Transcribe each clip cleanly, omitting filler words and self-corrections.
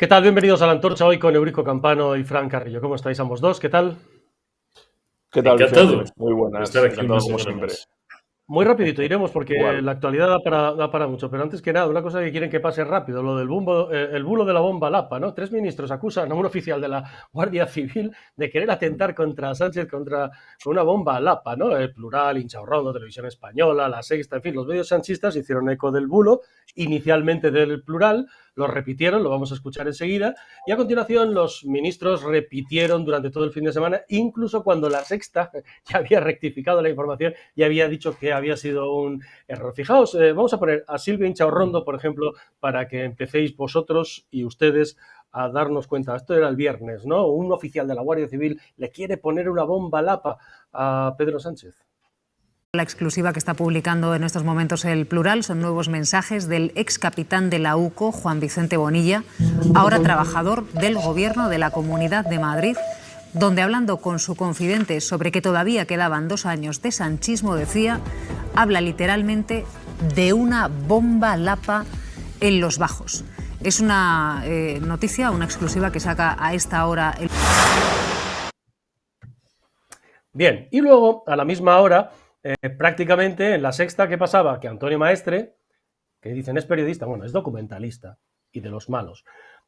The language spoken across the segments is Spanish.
¿Qué tal? Bienvenidos a La Antorcha, hoy con Eurico Campano y Fran Carrillo. ¿Cómo estáis ambos dos? ¿Qué tal? ¿Qué tal, Encantado. Vicente? Muy buenas, Estar aquí encantado una como semana siempre. más. Muy rapidito iremos porque Igual. la actualidad da para mucho, pero antes que nada, una cosa que quieren que pase rápido, lo del el bulo de la bomba Lapa, ¿no? 3 ministros acusan a un oficial de la Guardia Civil de querer atentar contra Sánchez con una bomba Lapa, ¿no? El Plural, Inchaurrondo, Televisión Española, La Sexta, en fin, los medios sanchistas hicieron eco del bulo, inicialmente del Plural, lo repitieron, lo vamos a escuchar enseguida, y a continuación los ministros repitieron durante todo el fin de semana, incluso cuando La Sexta ya había rectificado la información y había dicho que había sido un error. Fijaos, vamos a poner a Silvia Inchaurrondo, por ejemplo, para que empecéis vosotros y ustedes a darnos cuenta. Esto era el viernes, ¿no? Un oficial de la Guardia Civil le quiere poner una bomba Lapa a Pedro Sánchez. La exclusiva que está publicando en estos momentos El Plural son nuevos mensajes del ex capitán de la UCO, Juan Vicente Bonilla, ahora trabajador del Gobierno de la Comunidad de Madrid, donde hablando con su confidente sobre que todavía quedaban 2 años de sanchismo, decía, habla literalmente de una bomba Lapa en los Bajos. Es una noticia, una exclusiva que saca a esta hora el... Bien, y luego, a la misma hora, prácticamente en La Sexta, ¿qué pasaba? Que Antonio Maestre, que dicen es periodista, bueno, es documentalista y de los malos,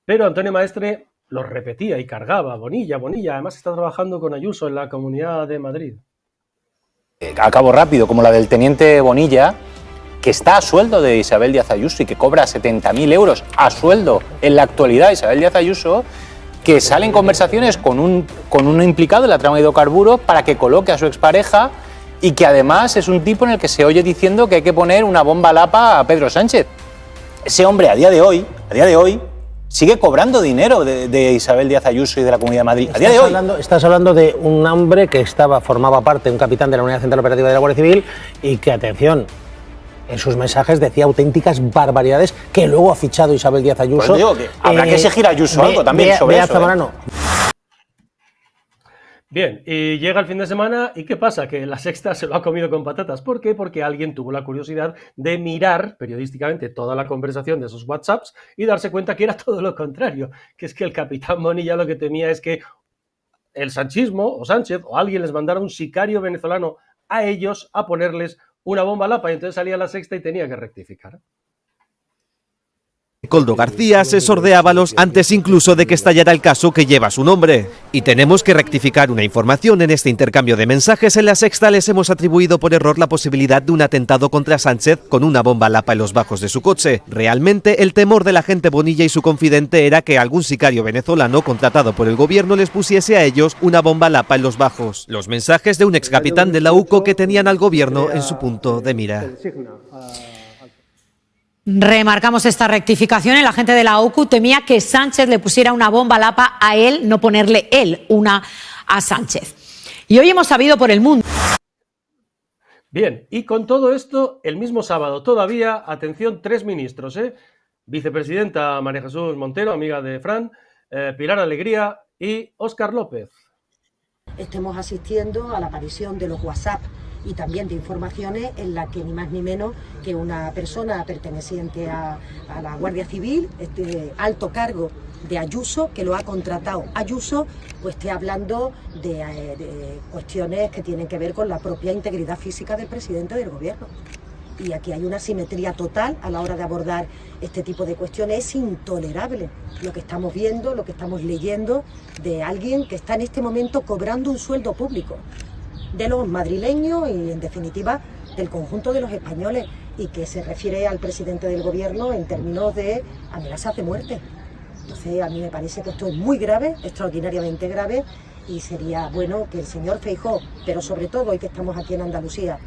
pero Antonio Maestre lo repetía y cargaba, Bonilla, además está trabajando con Ayuso en la Comunidad de Madrid. Acabo rápido, como la del teniente Bonilla, que está a sueldo de Isabel Díaz Ayuso y que cobra 70.000 euros a sueldo en la actualidad Isabel Díaz Ayuso, que sale en conversaciones con un implicado en la trama de hidrocarburos para que coloque a su expareja y que además es un tipo en el que se oye diciendo que hay que poner una bomba Lapa a Pedro Sánchez. Ese hombre a día de hoy, sigue cobrando dinero de Isabel Díaz Ayuso y de la Comunidad de Madrid. A día de hoy. Estás hablando de un hombre que formaba parte, un capitán de la Unidad Central Operativa de la Guardia Civil y que, atención, en sus mensajes decía auténticas barbaridades que luego ha fichado Isabel Díaz Ayuso. Pues digo que habrá que exigir a Ayuso algo también sobre eso. Zamorano. Bien, y llega el fin de semana y ¿qué pasa? Que La Sexta se lo ha comido con patatas. ¿Por qué? Porque alguien tuvo la curiosidad de mirar periodísticamente toda la conversación de esos WhatsApps y darse cuenta que era todo lo contrario, que es que el capitán Bonilla lo que temía es que el sanchismo o Sánchez o alguien les mandara un sicario venezolano a ellos a ponerles una bomba Lapa y entonces salía La Sexta y tenía que rectificar. Coldo García, asesor de Ábalos, antes incluso de que estallara el caso que lleva su nombre. Y tenemos que rectificar una información. En este intercambio de mensajes en La Sexta les hemos atribuido por error la posibilidad de un atentado contra Sánchez con una bomba Lapa en los bajos de su coche. Realmente, el temor del agente Bonilla y su confidente era que algún sicario venezolano contratado por el gobierno les pusiese a ellos una bomba Lapa en los bajos. Los mensajes de un ex capitán de la UCO que tenían al gobierno en su punto de mira. Remarcamos esta rectificación. El agente de la OCU temía que Sánchez le pusiera una bomba Lapa a él, no ponerle él una a Sánchez. Y hoy hemos sabido por el mundo. Bien, y con todo esto, el mismo sábado todavía, atención, 3 ministros, vicepresidenta María Jesús Montero, amiga de Fran, Pilar Alegría y Óscar López. Estemos asistiendo a la aparición de los WhatsApp y también de informaciones en las que ni más ni menos que una persona perteneciente a la Guardia Civil, este alto cargo de Ayuso, que lo ha contratado Ayuso, pues esté hablando de cuestiones que tienen que ver con la propia integridad física del presidente del gobierno. Y aquí hay una simetría total a la hora de abordar este tipo de cuestiones. Es intolerable lo que estamos viendo, lo que estamos leyendo de alguien que está en este momento cobrando un sueldo público de los madrileños y, en definitiva, del conjunto de los españoles, y que se refiere al presidente del gobierno en términos de amenazas de muerte. Entonces, a mí me parece que esto es muy grave, extraordinariamente grave, y sería bueno que el señor Feijóo, pero sobre todo hoy que estamos aquí en Andalucía,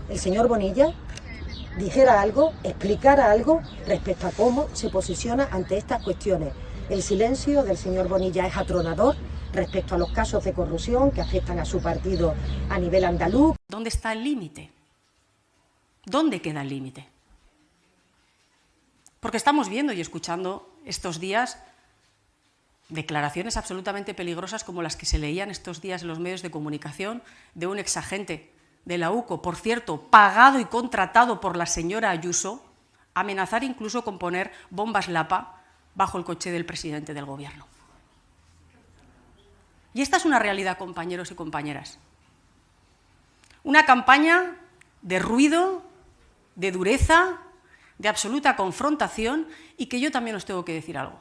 el señor Bonilla dijera algo, explicara algo respecto a cómo se posiciona ante estas cuestiones. El silencio del señor Bonilla es atronador respecto a los casos de corrupción que afectan a su partido a nivel andaluz. ¿Dónde está el límite? ¿Dónde queda el límite? Porque estamos viendo y escuchando estos días declaraciones absolutamente peligrosas como las que se leían estos días en los medios de comunicación de un exagente de la UCO, por cierto, pagado y contratado por la señora Ayuso, amenazar incluso con poner bombas Lapa bajo el coche del presidente del Gobierno. Y esta es una realidad, compañeros y compañeras. Una campaña de ruido, de dureza, de absoluta confrontación, y que yo también os tengo que decir algo.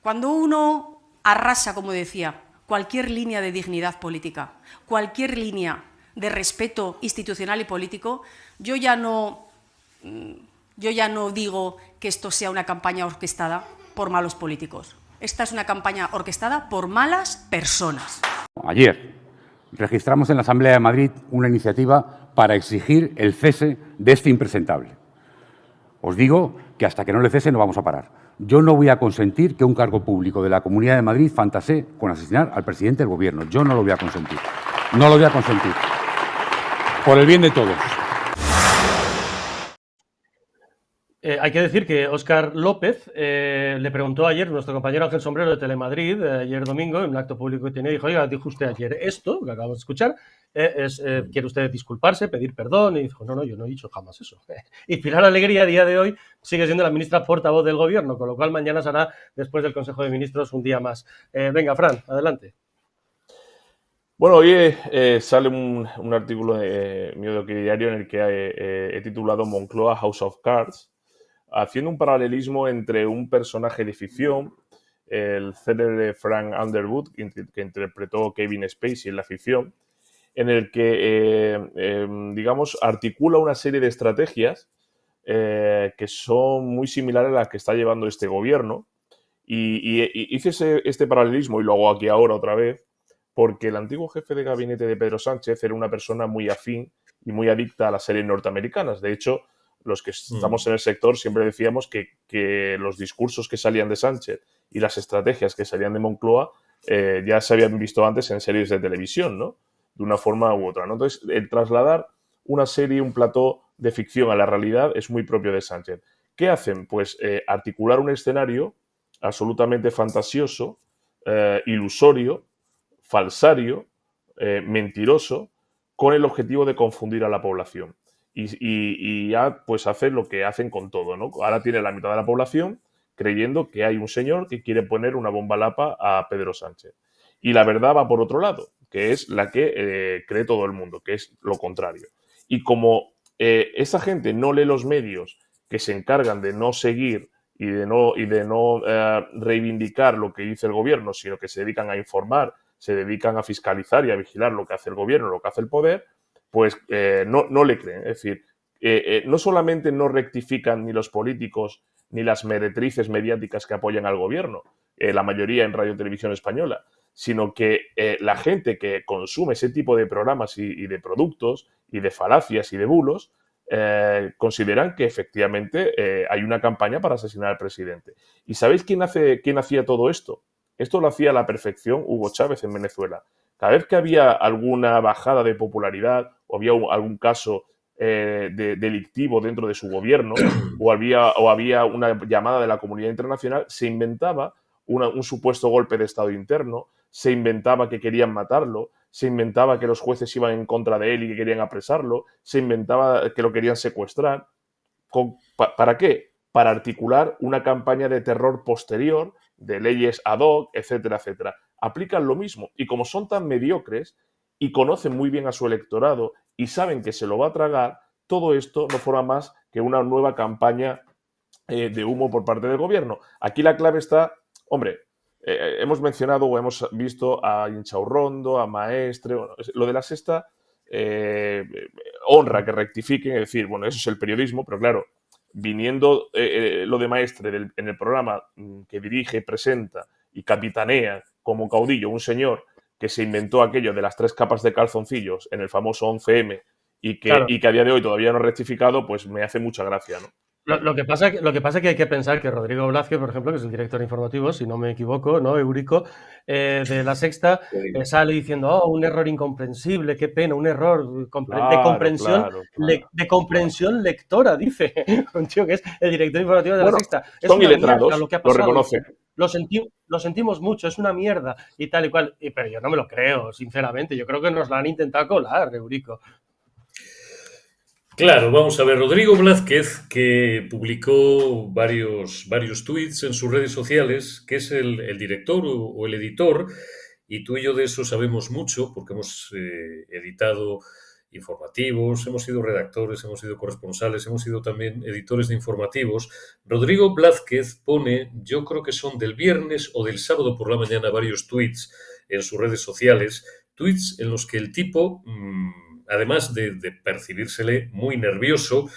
Cuando uno arrasa, como decía, cualquier línea de dignidad política, cualquier línea de respeto institucional y político, yo ya no digo que esto sea una campaña orquestada por malos políticos. Esta es una campaña orquestada por malas personas. Ayer registramos en la Asamblea de Madrid una iniciativa para exigir el cese de este impresentable. Os digo que hasta que no le cese no vamos a parar. Yo no voy a consentir que un cargo público de la Comunidad de Madrid fantasee con asesinar al presidente del Gobierno. Yo no lo voy a consentir. No lo voy a consentir. Por el bien de todos. Hay que decir que Óscar López le preguntó ayer, nuestro compañero Ángel Sombrero de Telemadrid, ayer domingo, en un acto público que tenía, dijo: oiga, dijo usted ayer esto, que acabamos de escuchar, ¿quiere usted disculparse, pedir perdón? Y dijo: no, yo no he dicho jamás eso. Y Pilar Alegría, a día de hoy, sigue siendo la ministra portavoz del Gobierno, con lo cual mañana será, después del Consejo de Ministros, un día más. Venga, Fran, adelante. Bueno, hoy sale un artículo mío de Diario en el que he titulado Moncloa House of Cards, haciendo un paralelismo entre un personaje de ficción, el célebre Frank Underwood, que interpretó Kevin Spacey en la ficción, en el que, digamos, articula una serie de estrategias que son muy similares a las que está llevando este gobierno. Y hice este paralelismo, y lo hago aquí ahora otra vez, porque el antiguo jefe de gabinete de Pedro Sánchez era una persona muy afín y muy adicta a las series norteamericanas. De hecho, los que estamos en el sector siempre decíamos que los discursos que salían de Sánchez y las estrategias que salían de Moncloa ya se habían visto antes en series de televisión, ¿no? De una forma u otra, ¿no? Entonces, el trasladar una serie, un plató de ficción a la realidad es muy propio de Sánchez. ¿Qué hacen? Pues articular un escenario absolutamente fantasioso, ilusorio, falsario, mentiroso, con el objetivo de confundir a la población. Y ya pues hacer lo que hacen con todo, ¿no? Ahora tiene la mitad de la población creyendo que hay un señor que quiere poner una bomba lapa a Pedro Sánchez. Y la verdad va por otro lado, que es la que cree todo el mundo, que es lo contrario. Y como esa gente no lee los medios que se encargan de no seguir y de no reivindicar lo que dice el gobierno, sino que se dedican a informar, se dedican a fiscalizar y a vigilar lo que hace el gobierno, lo que hace el poder, pues no le creen. Es decir, no solamente no rectifican ni los políticos ni las meretrices mediáticas que apoyan al gobierno, la mayoría en Radio Televisión Española, sino que la gente que consume ese tipo de programas y de productos y de falacias y de bulos consideran que efectivamente hay una campaña para asesinar al presidente. ¿Y sabéis quién hacía todo esto? Esto lo hacía a la perfección Hugo Chávez en Venezuela. Cada vez que había alguna bajada de popularidad o había algún caso delictivo dentro de su gobierno o había una llamada de la comunidad internacional, se inventaba un supuesto golpe de Estado interno, se inventaba que querían matarlo, se inventaba que los jueces iban en contra de él y que querían apresarlo, se inventaba que lo querían secuestrar. ¿Para qué? Para articular una campaña de terror posterior, de leyes ad hoc, etcétera, etcétera. Aplican lo mismo y como son tan mediocres y conocen muy bien a su electorado y saben que se lo va a tragar, todo esto no forma más que una nueva campaña de humo por parte del gobierno. Aquí la clave está, hombre, hemos mencionado o hemos visto a Inchaurrondo, a Maestre, bueno, lo de la Sexta honra que rectifiquen, es decir, bueno, eso es el periodismo, pero claro, viniendo lo de Maestre en el programa que dirige, presenta y capitanea como caudillo un señor que se inventó aquello de las 3 capas de calzoncillos en el famoso 11M y que a día de hoy todavía no ha rectificado, pues me hace mucha gracia, ¿no? Lo que pasa es que hay que pensar que Rodrigo Blasquez, por ejemplo, que es el director informativo, si no me equivoco, ¿no? Eurico, de La Sexta, sale diciendo, un error incomprensible, qué pena, un error de comprensión, de comprensión lectora, dice un tío que es el director informativo de La Sexta. Es son iletrados, mierda lo que ha pasado. lo reconocen. Lo sentimos mucho, es una mierda y tal y cual. Pero yo no me lo creo, sinceramente. Yo creo que nos la han intentado colar, Eurico. Claro, vamos a ver, Rodrigo Blázquez, que publicó varios tweets en sus redes sociales, que es el director o el editor, y tú y yo de eso sabemos mucho, porque hemos editado informativos, hemos sido redactores, hemos sido corresponsales, hemos sido también editores de informativos. Rodrigo Blázquez pone, yo creo que son del viernes o del sábado por la mañana, varios tweets en sus redes sociales, tweets en los que el tipo... además de percibírsele muy nervioso,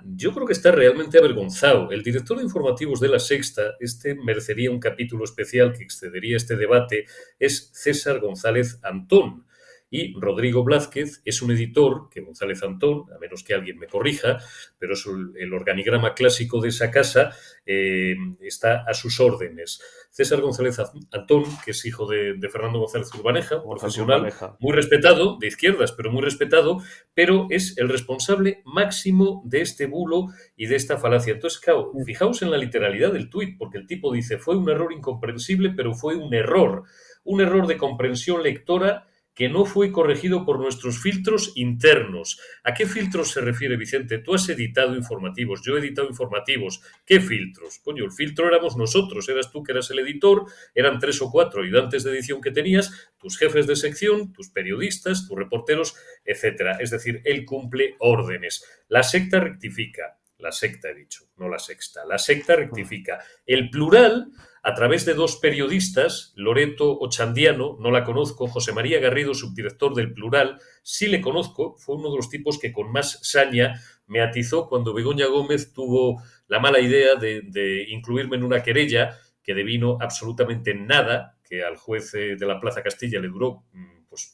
yo creo que está realmente avergonzado. El director de informativos de La Sexta, merecería un capítulo especial que excedería este debate, es César González Antón. Y Rodrigo Blázquez es un editor, que González Antón, a menos que alguien me corrija, pero es el organigrama clásico de esa casa, está a sus órdenes. César González Antón, que es hijo de Fernando González Urbaneja, profesional, muy respetado, de izquierdas, pero muy respetado, pero es el responsable máximo de este bulo y de esta falacia. Entonces, claro, fijaos en la literalidad del tuit, porque el tipo dice, fue un error incomprensible, pero fue un error de comprensión lectora que no fue corregido por nuestros filtros internos. ¿A qué filtros se refiere, Vicente? Tú has editado informativos, yo he editado informativos. ¿Qué filtros? Coño, el filtro éramos nosotros, eras tú que eras el editor, eran 3 o 4 ayudantes de edición que tenías, tus jefes de sección, tus periodistas, tus reporteros, etcétera. Es decir, él cumple órdenes. La secta rectifica. La secta, he dicho, no la sexta. La secta rectifica. El plural, a través de 2 periodistas, Loreto Ochandiano, no la conozco, José María Garrido, subdirector del Plural, sí le conozco, fue uno de los tipos que con más saña me atizó cuando Begoña Gómez tuvo la mala idea de incluirme en una querella que devino absolutamente nada, que al juez de la Plaza Castilla le duró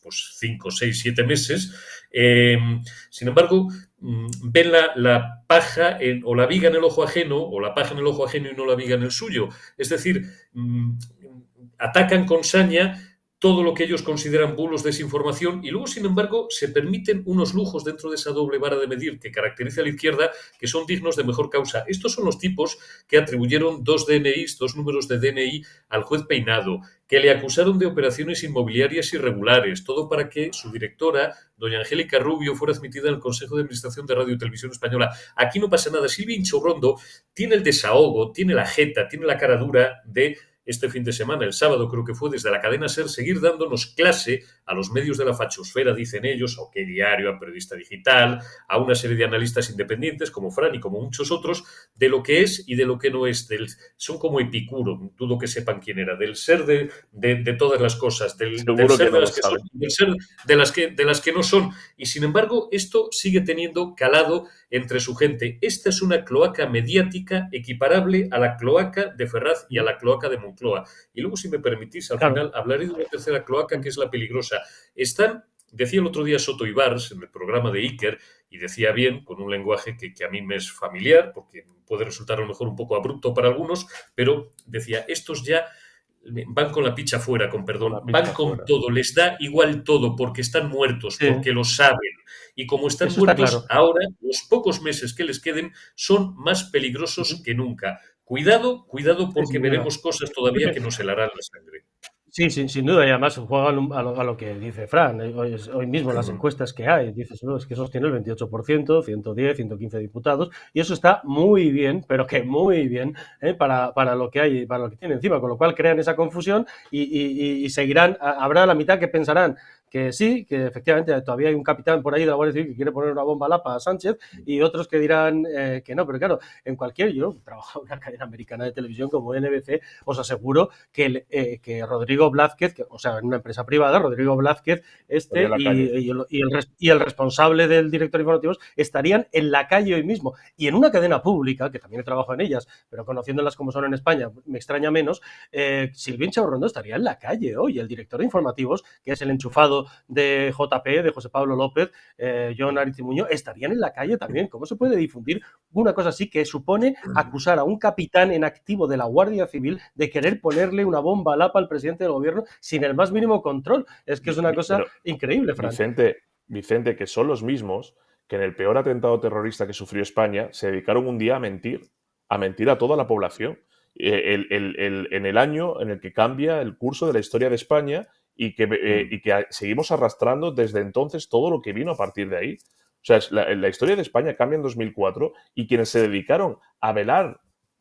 pues 5, 6, 7 meses. Sin embargo, ven la paja o la viga en el ojo ajeno, o la paja en el ojo ajeno y no la viga en el suyo. Es decir, atacan con saña todo lo que ellos consideran bulos, desinformación, y luego, sin embargo, se permiten unos lujos dentro de esa doble vara de medir que caracteriza a la izquierda, que son dignos de mejor causa. Estos son los tipos que atribuyeron 2 DNIs, 2 números de DNI al juez Peinado, que le acusaron de operaciones inmobiliarias irregulares, todo para que su directora, doña Angélica Rubio, fuera admitida al Consejo de Administración de Radio y Televisión Española. Aquí no pasa nada. Silvia Inchorrondo tiene el desahogo, tiene la jeta, tiene la cara dura de este fin de semana, el sábado creo que fue, desde la cadena SER, seguir dándonos clase a los medios de la fachosfera, dicen ellos, a OK Diario, a Periodista Digital, a una serie de analistas independientes como Fran y como muchos otros, de lo que es y de lo que no es. Son como Epicuro, dudo que sepan quién era, del ser de todas las cosas, del ser de las que son, del ser de las que no son. Y sin embargo, esto sigue teniendo calado entre su gente. Esta es una cloaca mediática equiparable a la cloaca de Ferraz y a la cloaca de Moncloa. Y luego, si me permitís, al final hablaré de una tercera cloaca que es la peligrosa. Decía el otro día Soto Ibars en el programa de Iker, y decía bien, con un lenguaje que a mí me es familiar, porque puede resultar a lo mejor un poco abrupto para algunos, pero decía, estos ya van con la picha fuera, con perdón, van con todo, les da igual todo, porque están muertos, porque lo saben. Y como están muertos, ahora los pocos meses que les queden son más peligrosos que nunca. Cuidado, porque veremos cosas todavía que nos helarán la sangre. Sí, sin duda, y además juegan a lo que dice Fran. Hoy mismo las encuestas que hay, dices, no, es que sostiene el 28%, 110, 115 diputados, y eso está muy bien, pero que muy bien, para lo que hay, para lo que tiene encima, con lo cual crean esa confusión y seguirán, habrá la mitad que pensarán que sí, que efectivamente todavía hay un capitán por ahí de la Guardia Civil que quiere poner una bomba lapa a Sánchez, y otros que dirán que no, pero claro, yo he trabajado en una cadena americana de televisión como NBC, os aseguro que Rodrigo Blázquez, o sea, en una empresa privada, Rodrigo Blázquez y el responsable del director de informativos estarían en la calle hoy mismo. Y en una cadena pública, que también he trabajado en ellas, pero conociéndolas como son en España, me extraña menos, Silvia Inchorrondo estaría en la calle hoy. El director de informativos, que es el enchufado de JP, de José Pablo López, John Aritimuño, estarían en la calle también. ¿Cómo se puede difundir una cosa así que supone acusar a un capitán en activo de la Guardia Civil de querer ponerle una bomba lapa al presidente del gobierno sin el más mínimo control? Es que es una cosa increíble, Fran. Vicente, que son los mismos que en el peor atentado terrorista que sufrió España se dedicaron un día a mentir a toda la población. En el año en el que cambia el curso de la historia de España y que seguimos arrastrando desde entonces todo lo que vino a partir de ahí. O sea, la historia de España cambia en 2004 y quienes se dedicaron a velar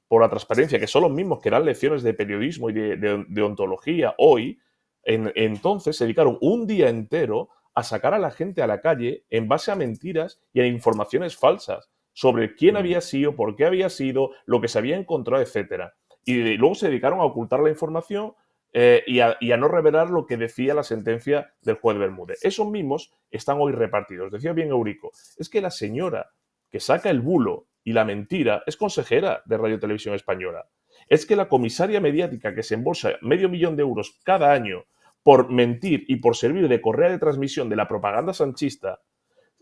por la transparencia, que son los mismos que dan lecciones de periodismo y de ontología hoy, entonces se dedicaron un día entero a sacar a la gente a la calle en base a mentiras y a informaciones falsas sobre quién había sido, por qué había sido, lo que se había encontrado, etcétera. Y luego se dedicaron a ocultar la información y a no revelar lo que decía la sentencia del juez Bermúdez. Esos mismos están hoy repartidos. Decía bien Eurico, es que la señora que saca el bulo y la mentira es consejera de Radio Televisión Española. Es que la comisaria mediática que se embolsa $500.000 de euros cada año por mentir y por servir de correa de transmisión de la propaganda sanchista,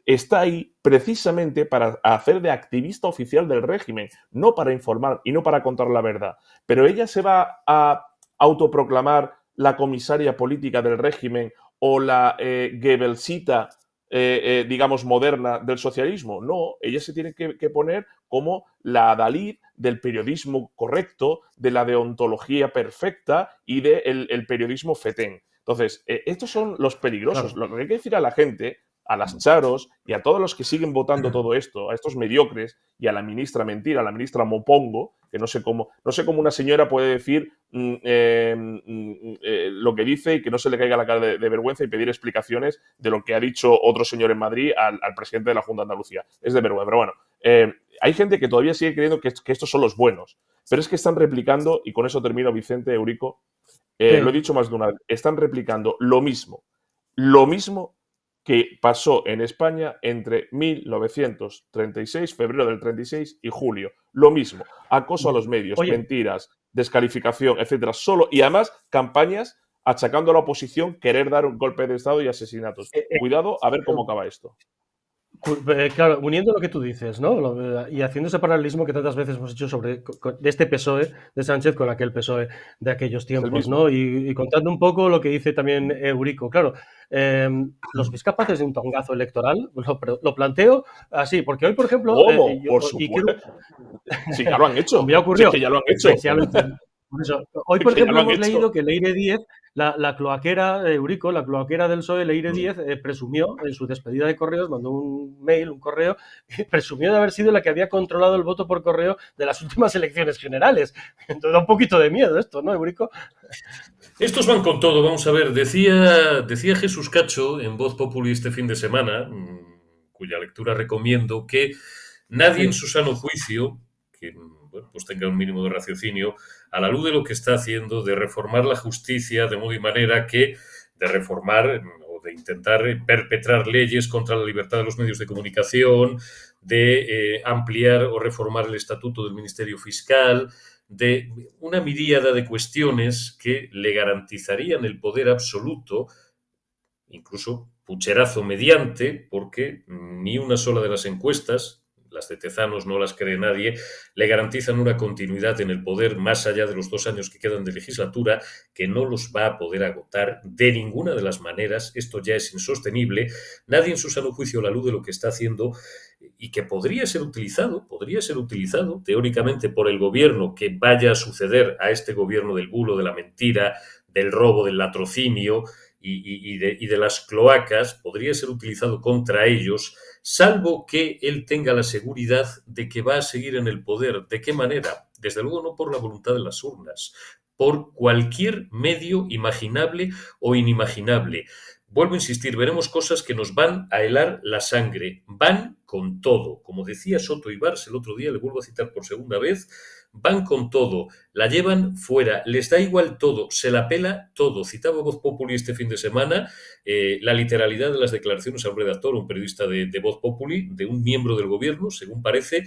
está ahí precisamente para hacer de activista oficial del régimen, no para informar y no para contar la verdad. Pero ella se va a autoproclamar la comisaria política del régimen o la Goebbelsita, digamos, moderna del socialismo. No, ella se tiene que poner como la adalid del periodismo correcto, de la deontología perfecta y del periodismo fetén. Entonces, estos son los peligrosos. Claro. Lo que hay que decir a la gente, a las charos y a todos los que siguen votando todo esto, a estos mediocres y a la ministra mentira, a la ministra Mopongo, que no sé cómo una señora puede decir lo que dice y que no se le caiga la cara de vergüenza y pedir explicaciones de lo que ha dicho otro señor en Madrid al presidente de la Junta de Andalucía. Es de vergüenza, pero bueno. Hay gente que todavía sigue creyendo que estos son los buenos, pero es que están replicando, y con eso termino, Vicente, Eurico, lo he dicho más de una vez, están replicando lo mismo que pasó en España entre 1936, febrero del 36 y julio. Lo mismo, acoso a los medios, mentiras, descalificación, etcétera. Solo, y además campañas achacando a la oposición querer dar un golpe de Estado y asesinatos. Cuidado a ver cómo acaba esto. Claro, uniendo lo que tú dices, ¿no? Y haciendo ese paralelismo que tantas veces hemos hecho de este PSOE de Sánchez con aquel PSOE de aquellos tiempos, ¿no? Y contando un poco lo que dice también Eurico. Claro, ¿los veis capaces de un tongazo electoral? Lo planteo así, porque hoy, por ejemplo... ¿Cómo? Por supuesto. Sí, ya lo han hecho. Ya ocurrió. Sí, que ya lo han hecho. Sí, por eso. Hoy, por ejemplo, hemos leído que Leire Díez, la cloaquera de Eurico, la cloaquera del PSOE, Leire Díez, presumió en su despedida de correos, mandó un correo, y presumió de haber sido la que había controlado el voto por correo de las últimas elecciones generales. Entonces da un poquito de miedo esto, ¿no, Eurico? Estos van con todo, vamos a ver. Decía Jesús Cacho en Voz Populi este fin de semana, cuya lectura recomiendo, que nadie en su sano juicio, que pues tenga un mínimo de raciocinio, a la luz de lo que está haciendo, de reformar la justicia de modo y manera que de reformar o de intentar perpetrar leyes contra la libertad de los medios de comunicación, de ampliar o reformar el estatuto del Ministerio Fiscal, de una miríada de cuestiones que le garantizarían el poder absoluto, incluso pucherazo mediante, porque ni una sola de las encuestas, las de Tezanos no las cree nadie, le garantizan una continuidad en el poder más allá de los 2 años que quedan de legislatura, que no los va a poder agotar de ninguna de las maneras. Esto ya es insostenible. Nadie en su sano juicio, a la luz de lo que está haciendo, y que podría ser utilizado teóricamente por el gobierno que vaya a suceder a este gobierno del bulo, de la mentira, del robo, del latrocinio y de las cloacas, podría ser utilizado contra ellos, salvo que él tenga la seguridad de que va a seguir en el poder. ¿De qué manera? Desde luego no por la voluntad de las urnas, por cualquier medio imaginable o inimaginable. Vuelvo a insistir, veremos cosas que nos van a helar la sangre, van con todo. Como decía Soto Ibars el otro día, le vuelvo a citar por segunda vez, van con todo, la llevan fuera, les da igual todo, se la pela todo. Citaba Voz Populi este fin de semana la literalidad de las declaraciones a un redactor, un periodista de Voz Populi, de un miembro del gobierno, según parece,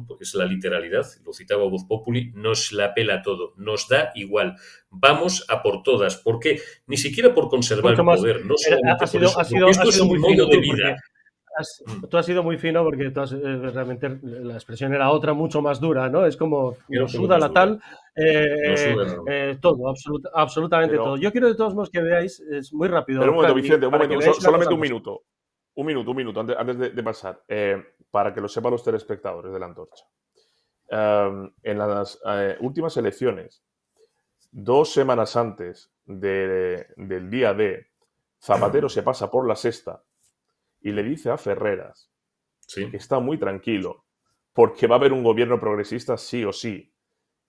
porque es la literalidad, lo citaba Voz Populi, nos la pela todo, nos da igual, vamos a por todas. ¿Por qué? Ni siquiera por conservar el poder, no solamente por eso, porque esto es un modo de vida. Tú has sido muy fino porque realmente la expresión era otra, mucho más dura, ¿no? Es como nos suda la tal, todo, absolutamente todo. Yo quiero de todos modos que veáis, es muy rápido. Pero un momento, Vicente, solamente un minuto. Un minuto, antes de pasar, para que lo sepan los telespectadores de La Antorcha. En las últimas elecciones, 2 semanas antes del día D, Zapatero se pasa por la sexta y le dice a Ferreras Sí. que está muy tranquilo porque va a haber un gobierno progresista sí o sí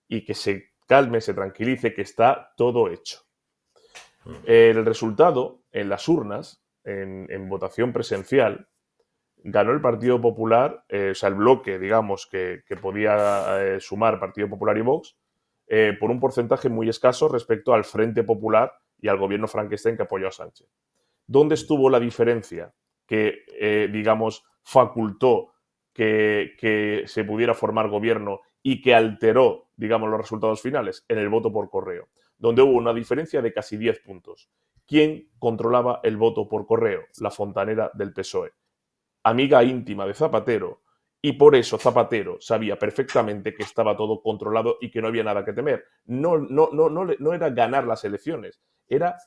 y que se calme, se tranquilice, que está todo hecho. El resultado en las urnas, en votación presencial, ganó el Partido Popular, o sea, el bloque, digamos, que podía sumar Partido Popular y Vox, por un porcentaje muy escaso respecto al Frente Popular y al gobierno Frankenstein que apoyó a Sánchez. ¿Dónde estuvo la diferencia que, digamos, facultó que se pudiera formar gobierno y que alteró, digamos, los resultados finales? En el voto por correo, donde hubo una diferencia de casi 10 puntos. ¿Quién controlaba el voto por correo? La fontanera del PSOE, amiga íntima de Zapatero, y por eso Zapatero sabía perfectamente que estaba todo controlado y que no había nada que temer. No era ganar las elecciones, era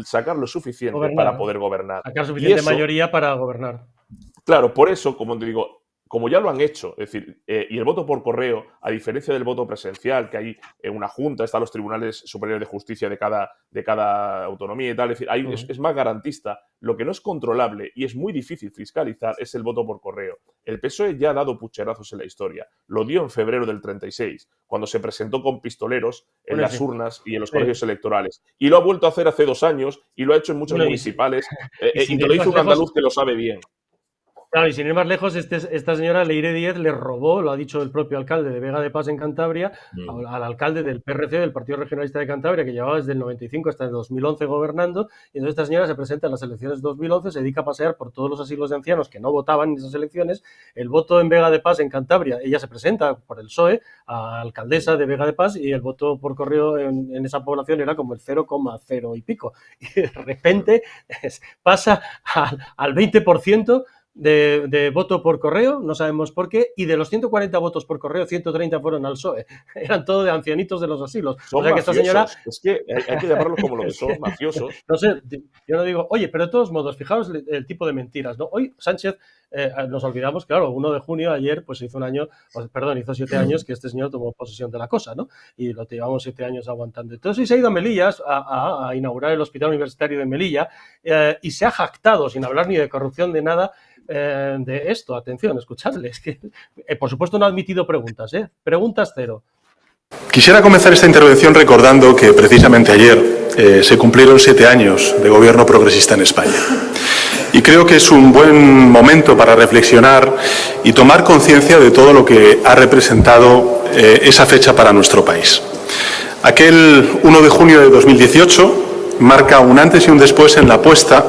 sacar lo suficiente para poder gobernar. Sacar suficiente mayoría para gobernar. Claro, por eso, como te digo, como ya lo han hecho, es decir, y el voto por correo, a diferencia del voto presencial, que hay en una junta, están los tribunales superiores de justicia de cada autonomía y tal, es decir, ahí es más garantista. Lo que no es controlable y es muy difícil fiscalizar es el voto por correo. El PSOE ya ha dado pucherazos en la historia. Lo dio en febrero del 36, cuando se presentó con pistoleros en las urnas y en los colegios electorales. Y lo ha vuelto a hacer hace 2 años y lo ha hecho en muchos municipales. Y te lo dice un andaluz que lo sabe bien. Claro, y sin ir más lejos, esta señora Leire Díez le robó, lo ha dicho el propio alcalde de Vega de Pas en Cantabria, al alcalde del PRC, del Partido Regionalista de Cantabria, que llevaba desde el 95 hasta el 2011 gobernando, y entonces esta señora se presenta en las elecciones de 2011, se dedica a pasear por todos los asilos de ancianos que no votaban en esas elecciones. El voto en Vega de Pas en Cantabria, ella se presenta por el PSOE a alcaldesa de Vega de Pas, y el voto por correo en esa población era como el 0,0 y pico. Y de repente pasa al 20%, de voto por correo, no sabemos por qué, y de los 140 votos por correo, 130 fueron al PSOE. Eran todo de ancianitos de los asilos. Son o sea que esta señora... Es que hay que llamarlos como lo que son, mafiosos. No sé, yo no digo, oye, pero de todos modos, fijaos el tipo de mentiras, ¿no? Hoy Sánchez, nos olvidamos, claro, 1 de junio, ayer, pues hizo 7 años que este señor tomó posesión de la cosa, ¿no? Y lo llevamos 7 años aguantando. Entonces se ha ido a Melilla a inaugurar el Hospital Universitario de Melilla, y se ha jactado, sin hablar ni de corrupción de nada, de esto. Atención, escuchadle, es que por supuesto no ha admitido preguntas, preguntas cero. Quisiera comenzar esta intervención recordando que precisamente ayer se cumplieron 7 años de gobierno progresista en España. Y creo que es un buen momento para reflexionar y tomar conciencia de todo lo que ha representado esa fecha para nuestro país. Aquel 1 de junio de 2018 marca un antes y un después en la apuesta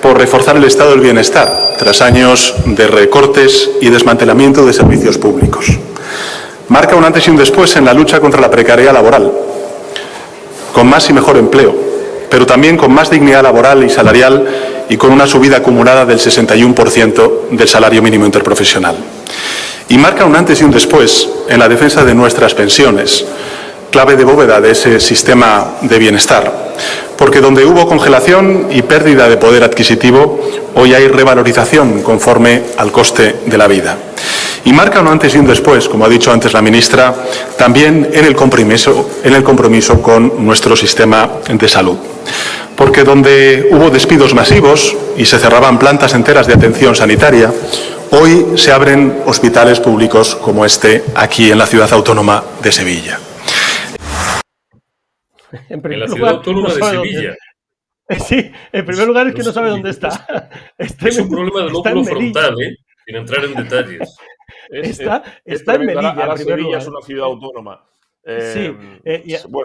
por reforzar el estado del bienestar, tras años de recortes y desmantelamiento de servicios públicos. Marca un antes y un después en la lucha contra la precariedad laboral, con más y mejor empleo, pero también con más dignidad laboral y salarial y con una subida acumulada del 61% del salario mínimo interprofesional. Y marca un antes y un después en la defensa de nuestras pensiones, clave de bóveda de ese sistema de bienestar, porque donde hubo congelación y pérdida de poder adquisitivo, hoy hay revalorización conforme al coste de la vida. Y marca un antes y un después, como ha dicho antes la ministra, también en el compromiso con nuestro sistema de salud. Porque donde hubo despidos masivos y se cerraban plantas enteras de atención sanitaria, hoy se abren hospitales públicos como este aquí en la ciudad autónoma de Sevilla. En la ciudad autónoma de Sevilla. Sí, en primer lugar es que no sabe dónde está. Es un problema de lóbulo frontal, sin entrar en detalles. Está en Melilla. Ahora Sevilla es una ciudad autónoma. Sí,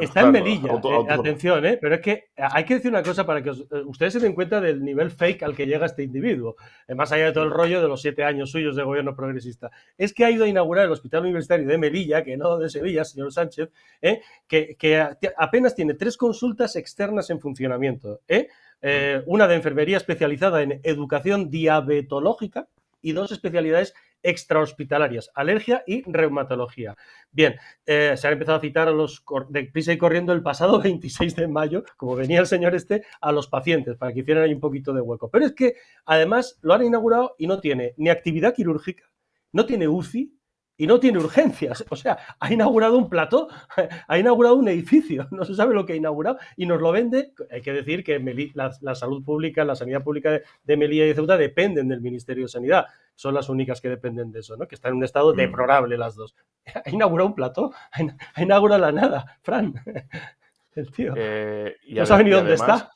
está en Melilla, atención, pero es que hay que decir una cosa para que ustedes se den cuenta del nivel fake al que llega este individuo, más allá de todo el rollo de los 7 años suyos de gobierno progresista. Es que ha ido a inaugurar el Hospital Universitario de Melilla, que no de Sevilla, señor Sánchez, que apenas tiene 3 consultas externas en funcionamiento, una de enfermería especializada en educación diabetológica y 2 especialidades extrahospitalarias, alergia y reumatología. Bien, se han empezado a citar a los de prisa y corriendo el pasado 26 de mayo, como venía el señor a los pacientes, para que hicieran ahí un poquito de hueco. Pero es que, además, lo han inaugurado y no tiene ni actividad quirúrgica, no tiene UCI, y no tiene urgencias. O sea, ha inaugurado un plató, ha inaugurado un edificio, no se sabe lo que ha inaugurado y nos lo vende. Hay que decir que la salud pública, la sanidad pública de Melilla y de Ceuta dependen del Ministerio de Sanidad. Son las únicas que dependen de eso, ¿no? Que están en un estado deplorable las dos. Ha inaugurado un plató, ha inaugurado la nada, Fran. El tío. No sabe ni dónde está.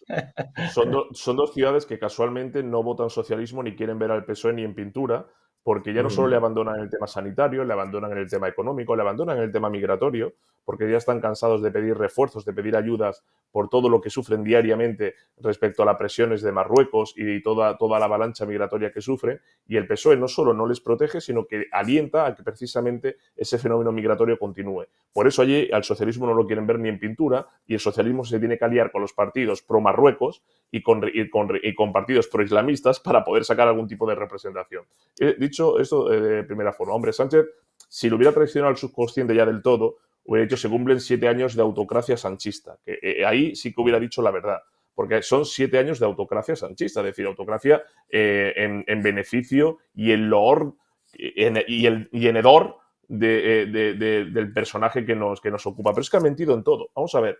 Son dos ciudades que casualmente no votan socialismo ni quieren ver al PSOE ni en pintura, porque ya no solo le abandonan en el tema sanitario, le abandonan en el tema económico, le abandonan en el tema migratorio, porque ya están cansados de pedir refuerzos, de pedir ayudas por todo lo que sufren diariamente respecto a las presiones de Marruecos y toda la avalancha migratoria que sufren. Y el PSOE no solo no les protege, sino que alienta a que precisamente ese fenómeno migratorio continúe. Por eso allí al socialismo no lo quieren ver ni en pintura, y el socialismo se tiene que aliar con los partidos pro-Marruecos y con partidos pro-islamistas para poder sacar algún tipo de representación. He dicho esto de primera forma. Hombre, Sánchez, si lo hubiera traicionado al subconsciente ya del todo, hubiera dicho se cumplen 7 años de autocracia sanchista. Que ahí sí que hubiera dicho la verdad. Porque son 7 años de autocracia sanchista. Es decir, autocracia en beneficio y en loor y en hedor del personaje que nos ocupa. Pero es que ha mentido en todo. Vamos a ver.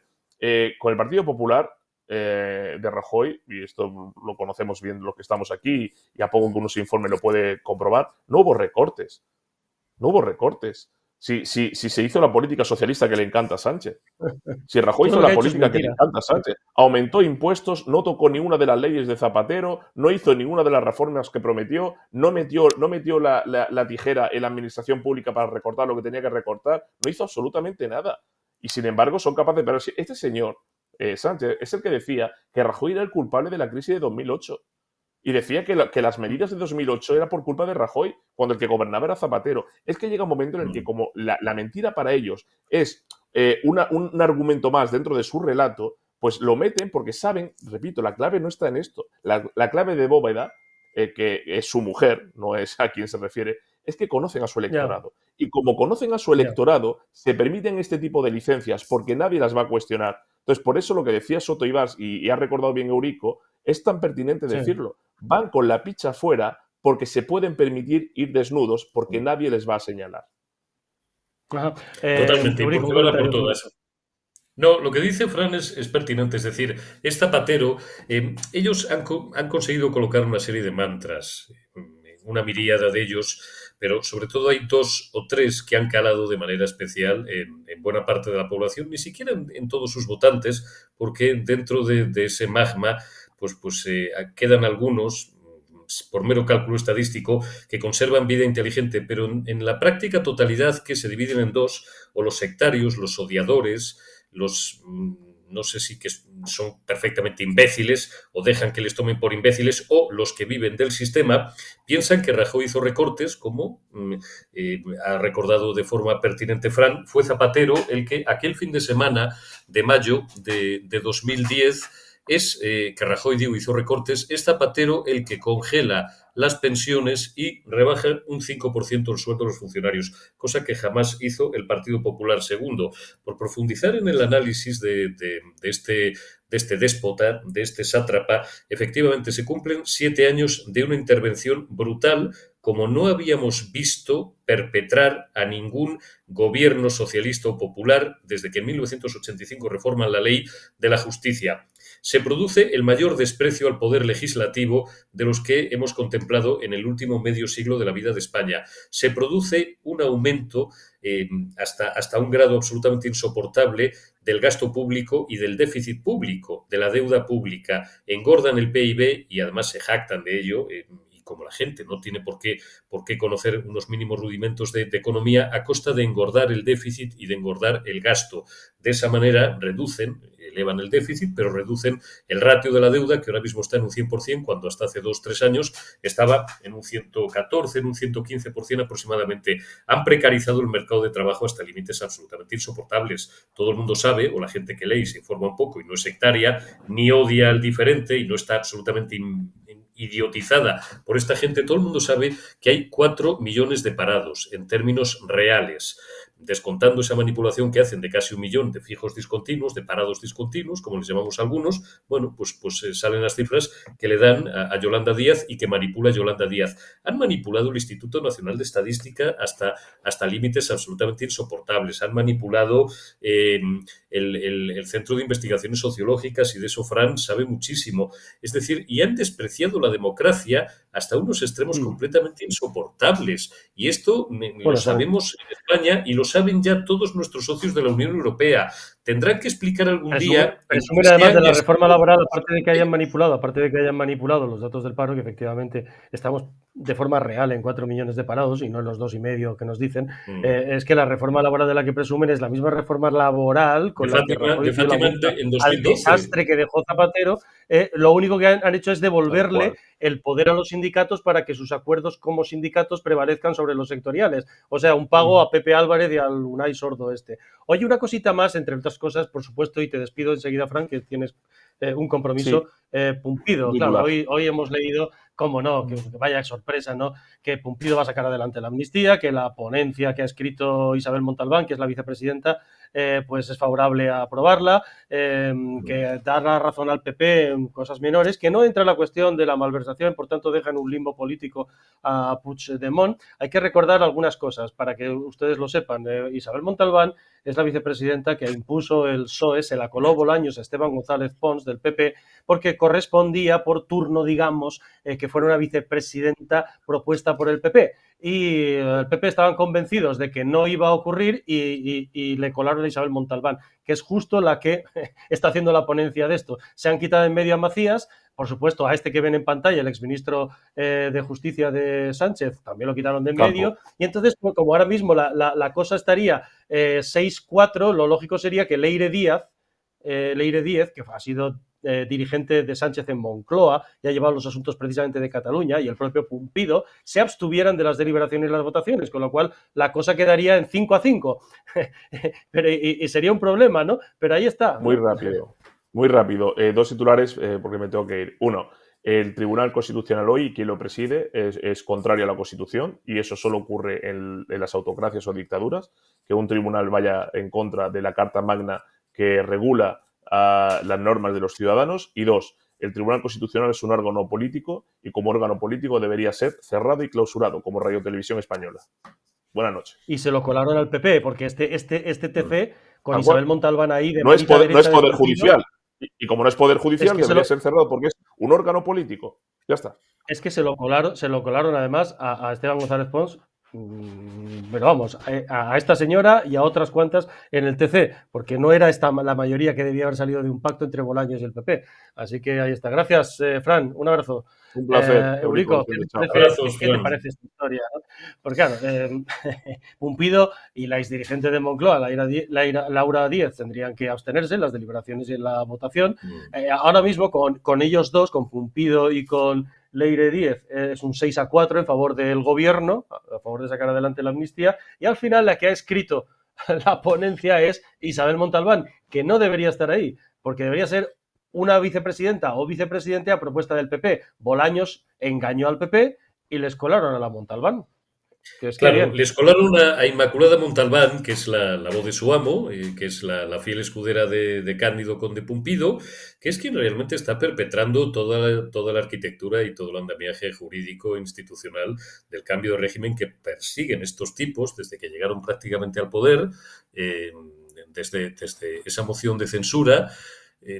Con el Partido Popular de Rajoy, y esto lo conocemos bien los que estamos aquí, y a poco que uno se informe lo puede comprobar, no hubo recortes. No hubo recortes. Si se hizo la política socialista que le encanta a Sánchez. Si Rajoy hizo la política que le encanta a Sánchez. Aumentó impuestos, no tocó ninguna de las leyes de Zapatero, no hizo ninguna de las reformas que prometió, no metió la tijera en la administración pública para recortar lo que tenía que recortar, no hizo absolutamente nada. Y sin embargo son capaces... Pero este señor, Sánchez, es el que decía que Rajoy era el culpable de la crisis de 2008. Y decía que las medidas de 2008 era por culpa de Rajoy, cuando el que gobernaba era Zapatero. Es que llega un momento en el que como la mentira para ellos es un argumento más dentro de su relato, pues lo meten porque saben, repito, la clave no está en esto. La clave de Bóveda, que es su mujer, no es a quien se refiere, es que conocen a su electorado. Y como conocen a su electorado, se permiten este tipo de licencias porque nadie las va a cuestionar. Entonces, por eso lo que decía Soto Ibars, y ha recordado bien Eurico, es tan pertinente decirlo. Van con la picha fuera porque se pueden permitir ir desnudos porque nadie les va a señalar. Totalmente, porque van a por todas. No, lo que dice Fran es pertinente, es decir, es Zapatero. Ellos han conseguido colocar una serie de mantras, una miríada de ellos, pero sobre todo hay 2 o 3 que han calado de manera especial en buena parte de la población, ni siquiera en todos sus votantes, porque dentro de ese magma pues quedan algunos, por mero cálculo estadístico, que conservan vida inteligente, pero en la práctica totalidad, que se dividen en 2, o los sectarios, los odiadores, los... no sé si que son perfectamente imbéciles o dejan que les tomen por imbéciles, o los que viven del sistema piensan que Rajoy hizo recortes, como ha recordado de forma pertinente Fran. Fue Zapatero el que aquel fin de semana de mayo de 2010 que Rajoy hizo recortes. Es Zapatero el que congela las pensiones y rebaja un 5% el sueldo de los funcionarios, cosa que jamás hizo el Partido Popular. Segundo, por profundizar en el análisis de este déspota, de este sátrapa, efectivamente se cumplen 7 años de una intervención brutal como no habíamos visto perpetrar a ningún gobierno socialista o popular desde que en 1985 reforman la ley de la justicia. Se produce el mayor desprecio al poder legislativo de los que hemos contemplado en el último medio siglo de la vida de España. Se produce un aumento hasta un grado absolutamente insoportable del gasto público y del déficit público, de la deuda pública. Engordan el PIB y además se jactan de ello, y como la gente no tiene por qué conocer unos mínimos rudimentos de economía, a costa de engordar el déficit y de engordar el gasto. De esa manera elevan el déficit, pero reducen el ratio de la deuda, que ahora mismo está en un 100%, cuando hasta hace 2-3 años estaba en un 114, en un 115% aproximadamente. Han precarizado el mercado de trabajo hasta límites absolutamente insoportables. Todo el mundo sabe, o la gente que lee y se informa un poco y no es sectaria, ni odia al diferente y no está absolutamente idiotizada por esta gente, todo el mundo sabe que hay 4 millones de parados en términos reales. descontando esa manipulación que hacen de casi 1 millón de fijos discontinuos, de parados discontinuos, como les llamamos algunos, bueno, pues salen las cifras que le dan a Yolanda Díaz y que manipula Yolanda Díaz. Han manipulado el Instituto Nacional de Estadística hasta límites absolutamente insoportables. Han manipulado el Centro de Investigaciones Sociológicas, y de eso Fran sabe muchísimo. Es decir, y han despreciado la democracia hasta unos extremos completamente insoportables. Y esto lo sabemos en España y lo saben ya todos nuestros socios de la Unión Europea. Tendrán que explicar algún día... Presumen además de la reforma laboral, aparte de que hayan manipulado los datos del paro, que efectivamente estamos de forma real en 4 millones de parados y no en los 2,5 que nos dicen, es que la reforma laboral de la que presumen es la misma reforma laboral con la que Rajoy dio la vuelta al desastre que dejó Zapatero. Lo único que han hecho es devolverle el poder a los sindicatos para que sus acuerdos como sindicatos prevalezcan sobre los sectoriales. O sea, un pago a Pepe Álvarez y al Unai Sordo este. Oye, una cosita más, entre otras cosas, por supuesto, y te despido enseguida, Fran, que tienes un compromiso. Pumpido, claro, hoy hemos leído, cómo no, que vaya sorpresa, ¿no? Que Pumpido va a sacar adelante la amnistía, que la ponencia que ha escrito Isabel Montalbán, que es la vicepresidenta, pues es favorable a aprobarla, que da la razón al PP en cosas menores, que no entra en la cuestión de la malversación, por tanto deja en un limbo político a Puigdemont. Hay que recordar algunas cosas para que ustedes lo sepan. Isabel Montalbán es la vicepresidenta que impuso el PSOE, se la coló Bolaños a Esteban González Pons del PP, porque correspondía por turno, digamos, que fuera una vicepresidenta propuesta por el PP. Y el PP estaban convencidos de que no iba a ocurrir y le colaron a Isabel Montalbán, que es justo la que está haciendo la ponencia de esto. Se han quitado en medio a Macías, por supuesto, a este que ven en pantalla, el exministro de Justicia de Sánchez, también lo quitaron de en medio. Y entonces, pues, como ahora mismo la cosa estaría 6-4, lo lógico sería que Leire Díaz, que ha sido dirigente de Sánchez en Moncloa y ha llevado los asuntos precisamente de Cataluña, y el propio Pumpido, se abstuvieran de las deliberaciones y las votaciones, con lo cual la cosa quedaría en 5-5. Pero, y sería un problema, ¿no? Pero ahí está. Muy rápido. Muy rápido. 2 titulares, porque me tengo que ir. Uno, el Tribunal Constitucional hoy, quien lo preside, es contrario a la Constitución, y eso solo ocurre en las autocracias o dictaduras, que un tribunal vaya en contra de la Carta Magna que regula las normas de los ciudadanos. Y 2, el Tribunal Constitucional es un órgano político y como órgano político debería ser cerrado y clausurado, como Radio Televisión Española. Buenas noches. Y se lo colaron al PP, porque este TC, con Isabel Montalbán ahí... No es poder judicial. Y como no es poder judicial, debería ser cerrado porque es un órgano político. Ya está. Es que se lo colaron además a Esteban González Pons, pero vamos, a esta señora y a otras cuantas en el TC, porque no era esta la mayoría que debía haber salido de un pacto entre Bolaños y el PP. Así que ahí está. Gracias, Fran. Un abrazo. Un placer. Eurico, ¿qué te parece esta historia? Porque claro, Pumpido y la exdirigente de Moncloa, Laura Díez, tendrían que abstenerse en las deliberaciones y en la votación. Ahora mismo, con ellos dos, con Pumpido y con Leire Díez, es un 6-4 en favor del gobierno, a favor de sacar adelante la amnistía, y al final la que ha escrito la ponencia es Isabel Montalbán, que no debería estar ahí, porque debería ser una vicepresidenta o vicepresidente a propuesta del PP. Bolaños engañó al PP y les colaron a la Montalbán. Claro, les colaron a Inmaculada Montalbán, que es la voz de su amo, que es la fiel escudera de Cándido Conde Pumpido, que es quien realmente está perpetrando toda la arquitectura y todo el andamiaje jurídico institucional del cambio de régimen que persiguen estos tipos desde que llegaron prácticamente al poder, desde esa moción de censura,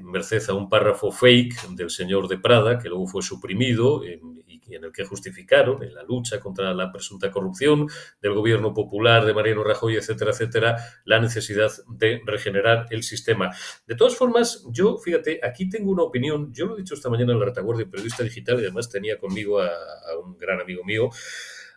merced a un párrafo fake del señor de Prada, que luego fue suprimido y en el que justificaron en la lucha contra la presunta corrupción del gobierno popular de Mariano Rajoy, etcétera, etcétera, la necesidad de regenerar el sistema. De todas formas, yo, fíjate, aquí tengo una opinión, yo lo he dicho esta mañana en La Retaguardia, periodista digital, y además tenía conmigo a un gran amigo mío,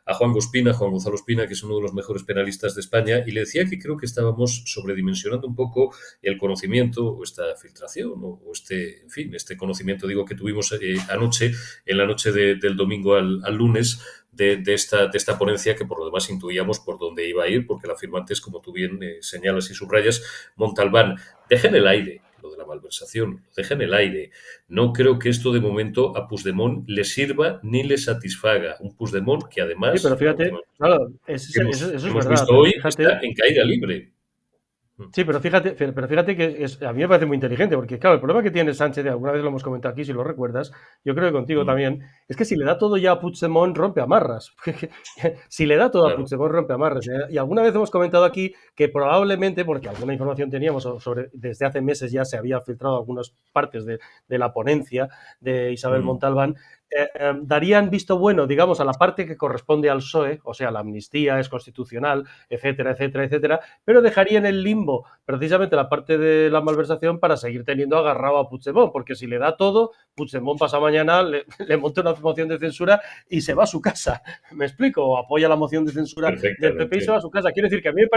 a Juan Gonzalo Espina, que es uno de los mejores penalistas de España, y le decía que creo que estábamos sobredimensionando un poco el conocimiento, o esta filtración, o este conocimiento, digo, que tuvimos anoche, en la noche del domingo al lunes, de esta ponencia, que por lo demás intuíamos por dónde iba a ir, porque la firmante es, como tú bien señalas y subrayas, Montalbán. Deja en el aire lo de la malversación, lo deja en el aire. No creo que esto de momento a Puigdemont le sirva ni le satisfaga. Un Puigdemont que además, Sí, pero fíjate, claro, eso es hemos verdad, visto pero hoy, fíjate. está en caída libre. Sí, pero fíjate que a mí me parece muy inteligente, porque claro, el problema que tiene Sánchez, alguna vez lo hemos comentado aquí, si lo recuerdas, yo creo que contigo también, es que si le da todo ya a Puigdemont, rompe amarras. Si le da todo a Puigdemont, rompe amarras. Y alguna vez hemos comentado aquí que probablemente, porque alguna información teníamos sobre, desde hace meses ya se había filtrado algunas partes de la ponencia de Isabel Montalbán, darían visto bueno, digamos, a la parte que corresponde al PSOE, o sea, la amnistía es constitucional, etcétera, etcétera, etcétera, pero dejarían en el limbo precisamente la parte de la malversación para seguir teniendo agarrado a Puigdemont, porque si le da todo, Puigdemont pasa mañana, le monta una moción de censura y se va a su casa. ¿Me explico? O apoya la moción de censura del PP y se va a su casa. Quiero decir que a mí me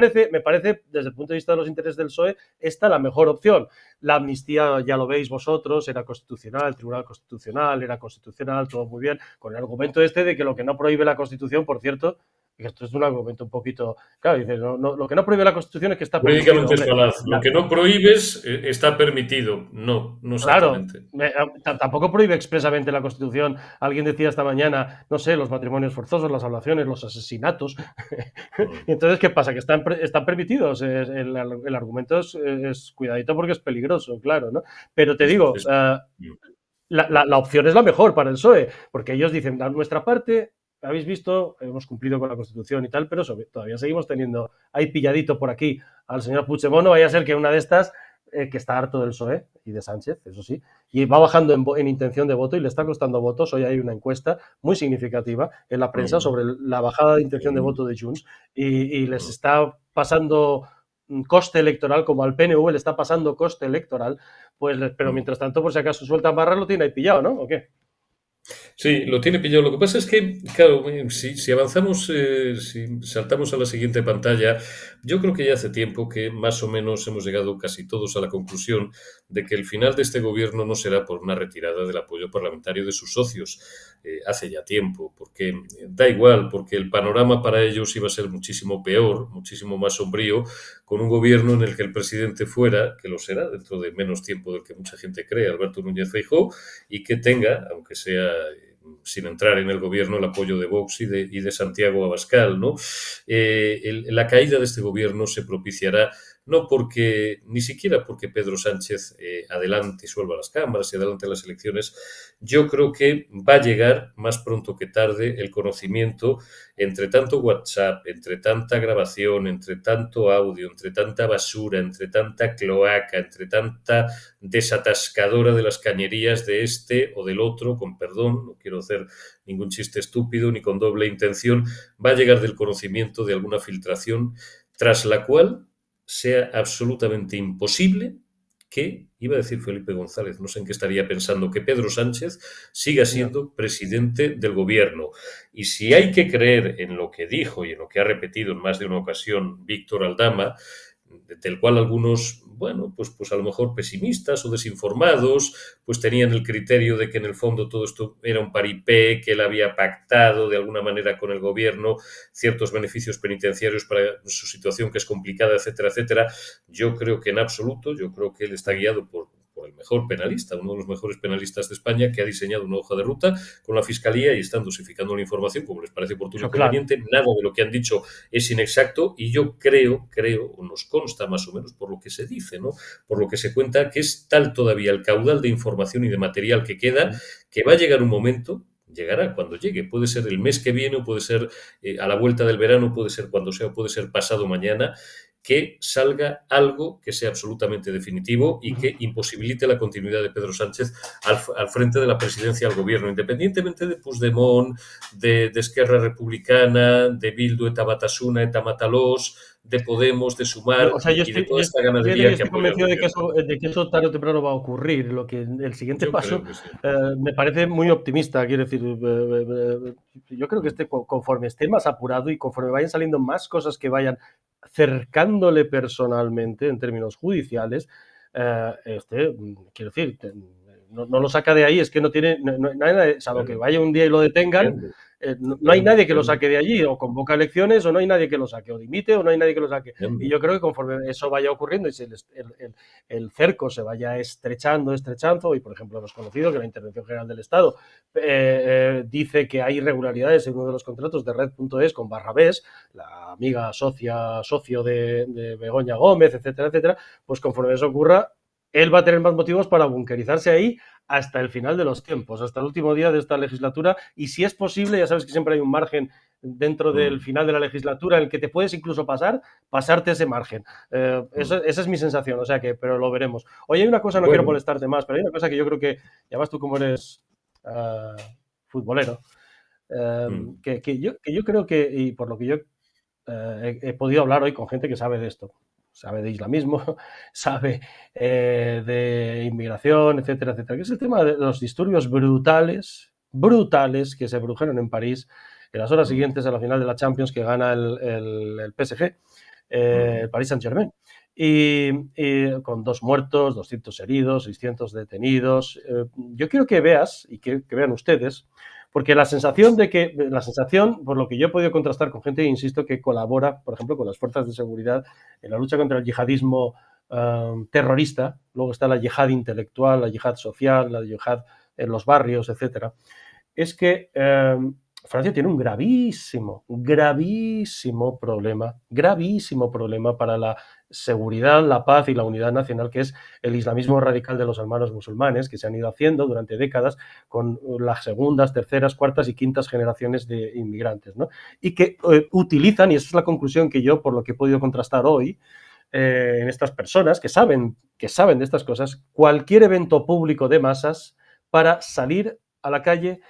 parece, desde el punto de vista de los intereses del PSOE, esta la mejor opción. La amnistía, ya lo veis vosotros, era constitucional, el Tribunal Constitucional era constitucional, todo muy bien, con el argumento este de que lo que no prohíbe la Constitución, por cierto, y esto es un argumento un poquito... Claro, dices, no, lo que no prohíbe la Constitución es que está permitido. Jurídicamente es falaz. Lo que no prohíbes está permitido. No exactamente. Claro, tampoco prohíbe expresamente la Constitución. Alguien decía esta mañana, no sé, los matrimonios forzosos, las ablaciones, los asesinatos. Y entonces, ¿qué pasa? Que están permitidos. El argumento es cuidadito porque es peligroso, claro, ¿no? Pero te digo... La opción es la mejor para el PSOE, porque ellos dicen, a nuestra parte, habéis visto, hemos cumplido con la Constitución y tal, pero todavía seguimos teniendo ahí pilladito por aquí al señor Puigdemont, no vaya a ser que una de estas, que está harto del PSOE y de Sánchez, eso sí, y va bajando en intención de voto y le está costando votos. Hoy hay una encuesta muy significativa en la prensa sobre la bajada de intención de voto de Junts y les está pasando coste electoral, como al PNV le está pasando coste electoral, pues, pero mientras tanto, por si acaso suelta barra, lo tiene ahí pillado, ¿no? ¿O qué? Sí, lo tiene pillado. Lo que pasa es que, claro, si avanzamos, si saltamos a la siguiente pantalla, yo creo que ya hace tiempo que más o menos hemos llegado casi todos a la conclusión de que el final de este gobierno no será por una retirada del apoyo parlamentario de sus socios. Hace ya tiempo, porque da igual, porque el panorama para ellos iba a ser muchísimo peor, muchísimo más sombrío, con un gobierno en el que el presidente fuera, que lo será dentro de menos tiempo del que mucha gente cree, Alberto Núñez Feijóo, y que tenga, aunque sea sin entrar en el gobierno, el apoyo de Vox y de Santiago Abascal, ¿no? La caída de este gobierno se propiciará no porque, ni siquiera porque Pedro Sánchez adelante y suelva las cámaras y adelante las elecciones. Yo creo que va a llegar más pronto que tarde el conocimiento entre tanto WhatsApp, entre tanta grabación, entre tanto audio, entre tanta basura, entre tanta cloaca, entre tanta desatascadora de las cañerías de este o del otro, con perdón, no quiero hacer ningún chiste estúpido ni con doble intención, va a llegar del conocimiento de alguna filtración tras la cual sea absolutamente imposible que, iba a decir Felipe González, no sé en qué estaría pensando, que Pedro Sánchez siga siendo presidente del gobierno. Y si hay que creer en lo que dijo y en lo que ha repetido en más de una ocasión Víctor Aldama, del cual algunos, bueno, pues a lo mejor pesimistas o desinformados, pues tenían el criterio de que en el fondo todo esto era un paripé, que él había pactado de alguna manera con el gobierno ciertos beneficios penitenciarios para su situación que es complicada, etcétera, etcétera. Yo creo que en absoluto, yo creo que él está guiado por el mejor penalista, uno de los mejores penalistas de España, que ha diseñado una hoja de ruta con la Fiscalía y están dosificando la información como les parece oportuno y conveniente. Nada de lo que han dicho es inexacto y yo creo, o nos consta más o menos por lo que se dice, ¿no? Por lo que se cuenta, que es tal todavía el caudal de información y de material que queda, que va a llegar un momento, llegará cuando llegue, puede ser el mes que viene, o puede ser a la vuelta del verano, puede ser cuando sea, puede ser pasado mañana, que salga algo que sea absolutamente definitivo y que imposibilite la continuidad de Pedro Sánchez al frente de la presidencia del gobierno, independientemente de Puigdemont, de Esquerra Republicana, de Bildu eta Batasuna eta Matalos, de Podemos, de Sumar, y de toda esta ganadería que apoya. Estoy convencido de que eso tarde o temprano va a ocurrir. Lo que el siguiente paso me parece muy optimista. Quiero decir, yo creo que conforme esté más apurado y conforme vayan saliendo más cosas que vayan cercándole personalmente en términos judiciales, quiero decir, no lo saca de ahí, es que no tiene, salvo que vaya un día y lo detengan, no hay nadie que lo saque de allí, o convoca elecciones, o no hay nadie que lo saque, o dimite, o no hay nadie que lo saque. Y yo creo que conforme eso vaya ocurriendo y el cerco se vaya estrechando, y por ejemplo hemos conocido que la Intervención General del Estado dice que hay irregularidades en uno de los contratos de Red.es con Barrabés, la amiga socio de Begoña Gómez, etcétera, etcétera, pues conforme eso ocurra, él va a tener más motivos para bunkerizarse ahí hasta el final de los tiempos, hasta el último día de esta legislatura, y si es posible, ya sabes que siempre hay un margen dentro del final de la legislatura en el que te puedes incluso pasarte ese margen. Esa es mi sensación, o sea que, pero lo veremos. Oye, hay una cosa, no quiero molestarte más, pero hay una cosa que yo creo que, y además tú como eres futbolero, que yo creo que, y por lo que yo he podido hablar hoy con gente que sabe de esto, sabe de islamismo, sabe de inmigración, etcétera, etcétera, que es el tema de los disturbios brutales que se produjeron en París en las horas siguientes a la final de la Champions que gana el PSG, el Paris Saint-Germain, y con 2 muertos, 200 heridos, 600 detenidos. Yo quiero que veas, y que vean ustedes, porque la sensación, por lo que yo he podido contrastar con gente, insisto, que colabora, por ejemplo, con las fuerzas de seguridad en la lucha contra el yihadismo terrorista, luego está la yihad intelectual, la yihad social, la yihad en los barrios, etcétera, es que Francia tiene un gravísimo problema para la seguridad, la paz y la unidad nacional, que es el islamismo radical de los hermanos musulmanes, que se han ido haciendo durante décadas con las segundas, terceras, cuartas y quintas generaciones de inmigrantes, ¿no? Y que utilizan, y esa es la conclusión que yo, por lo que he podido contrastar hoy, en estas personas que saben de estas cosas, cualquier evento público de masas para salir a la calle,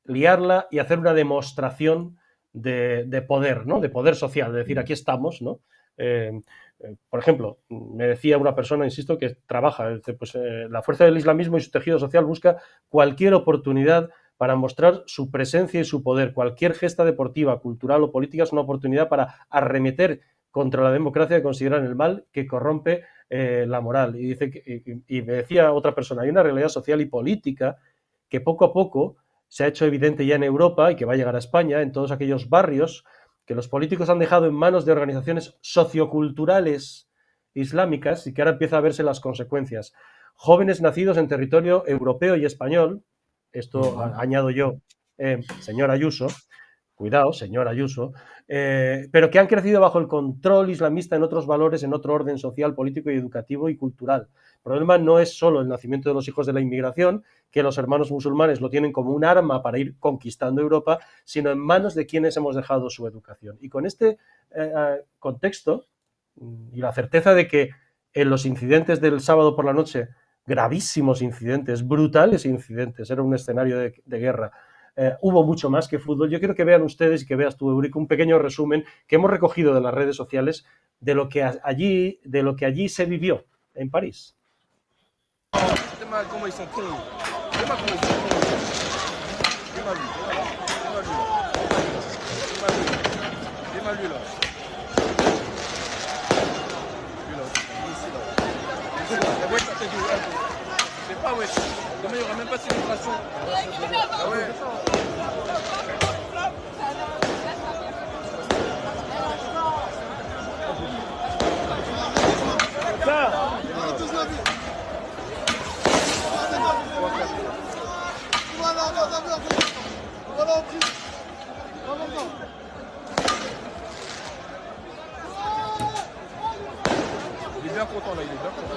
liarla y hacer una demostración de poder, ¿no? De poder social, de decir, aquí estamos, ¿no? Por ejemplo, me decía una persona, insisto, que trabaja, pues, la fuerza del islamismo y su tejido social busca cualquier oportunidad para mostrar su presencia y su poder. Cualquier gesta deportiva, cultural o política es una oportunidad para arremeter contra la democracia que consideran el mal que corrompe la moral. Y dice y me decía otra persona, hay una realidad social y política que poco a poco se ha hecho evidente ya en Europa y que va a llegar a España, en todos aquellos barrios que los políticos han dejado en manos de organizaciones socioculturales islámicas y que ahora empieza a verse las consecuencias. Jóvenes nacidos en territorio europeo y español, esto añado yo, señor Ayuso, cuidado, señor Ayuso, pero que han crecido bajo el control islamista en otros valores, en otro orden social, político y educativo y cultural. El problema no es solo el nacimiento de los hijos de la inmigración, que los hermanos musulmanes lo tienen como un arma para ir conquistando Europa, sino en manos de quienes hemos dejado su educación. Y con este contexto y la certeza de que en los incidentes del sábado por la noche, gravísimos incidentes, brutales incidentes, era un escenario de guerra, hubo mucho más que fútbol. Yo quiero que vean ustedes y que veas tú, Eurico, un pequeño resumen que hemos recogido de las redes sociales de lo que allí se vivió en París. Il est bien content là, il est bien content.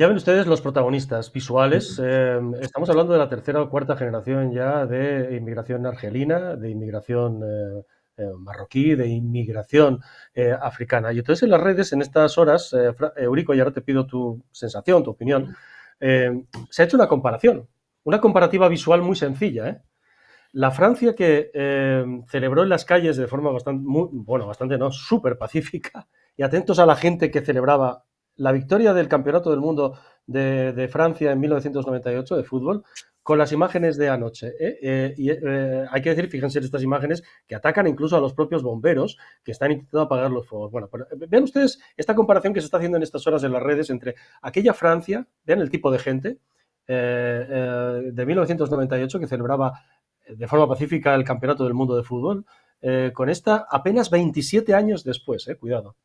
Ya ven ustedes los protagonistas visuales. Estamos hablando de la tercera o cuarta generación ya de inmigración argelina, de inmigración marroquí, de inmigración africana. Y entonces en las redes, en estas horas, Eurico, y ahora te pido tu sensación, tu opinión, se ha hecho una comparación, una comparativa visual muy sencilla. La Francia que celebró en las calles de forma súper pacífica, y atentos a la gente que celebraba la victoria del Campeonato del Mundo de Francia en 1998 de fútbol, con las imágenes de anoche. Hay que decir, fíjense en estas imágenes, que atacan incluso a los propios bomberos que están intentando apagar los fuegos. Bueno, pero vean ustedes esta comparación que se está haciendo en estas horas en las redes entre aquella Francia, vean el tipo de gente, de 1998 que celebraba de forma pacífica el Campeonato del Mundo de fútbol, con esta apenas 27 años después, cuidado.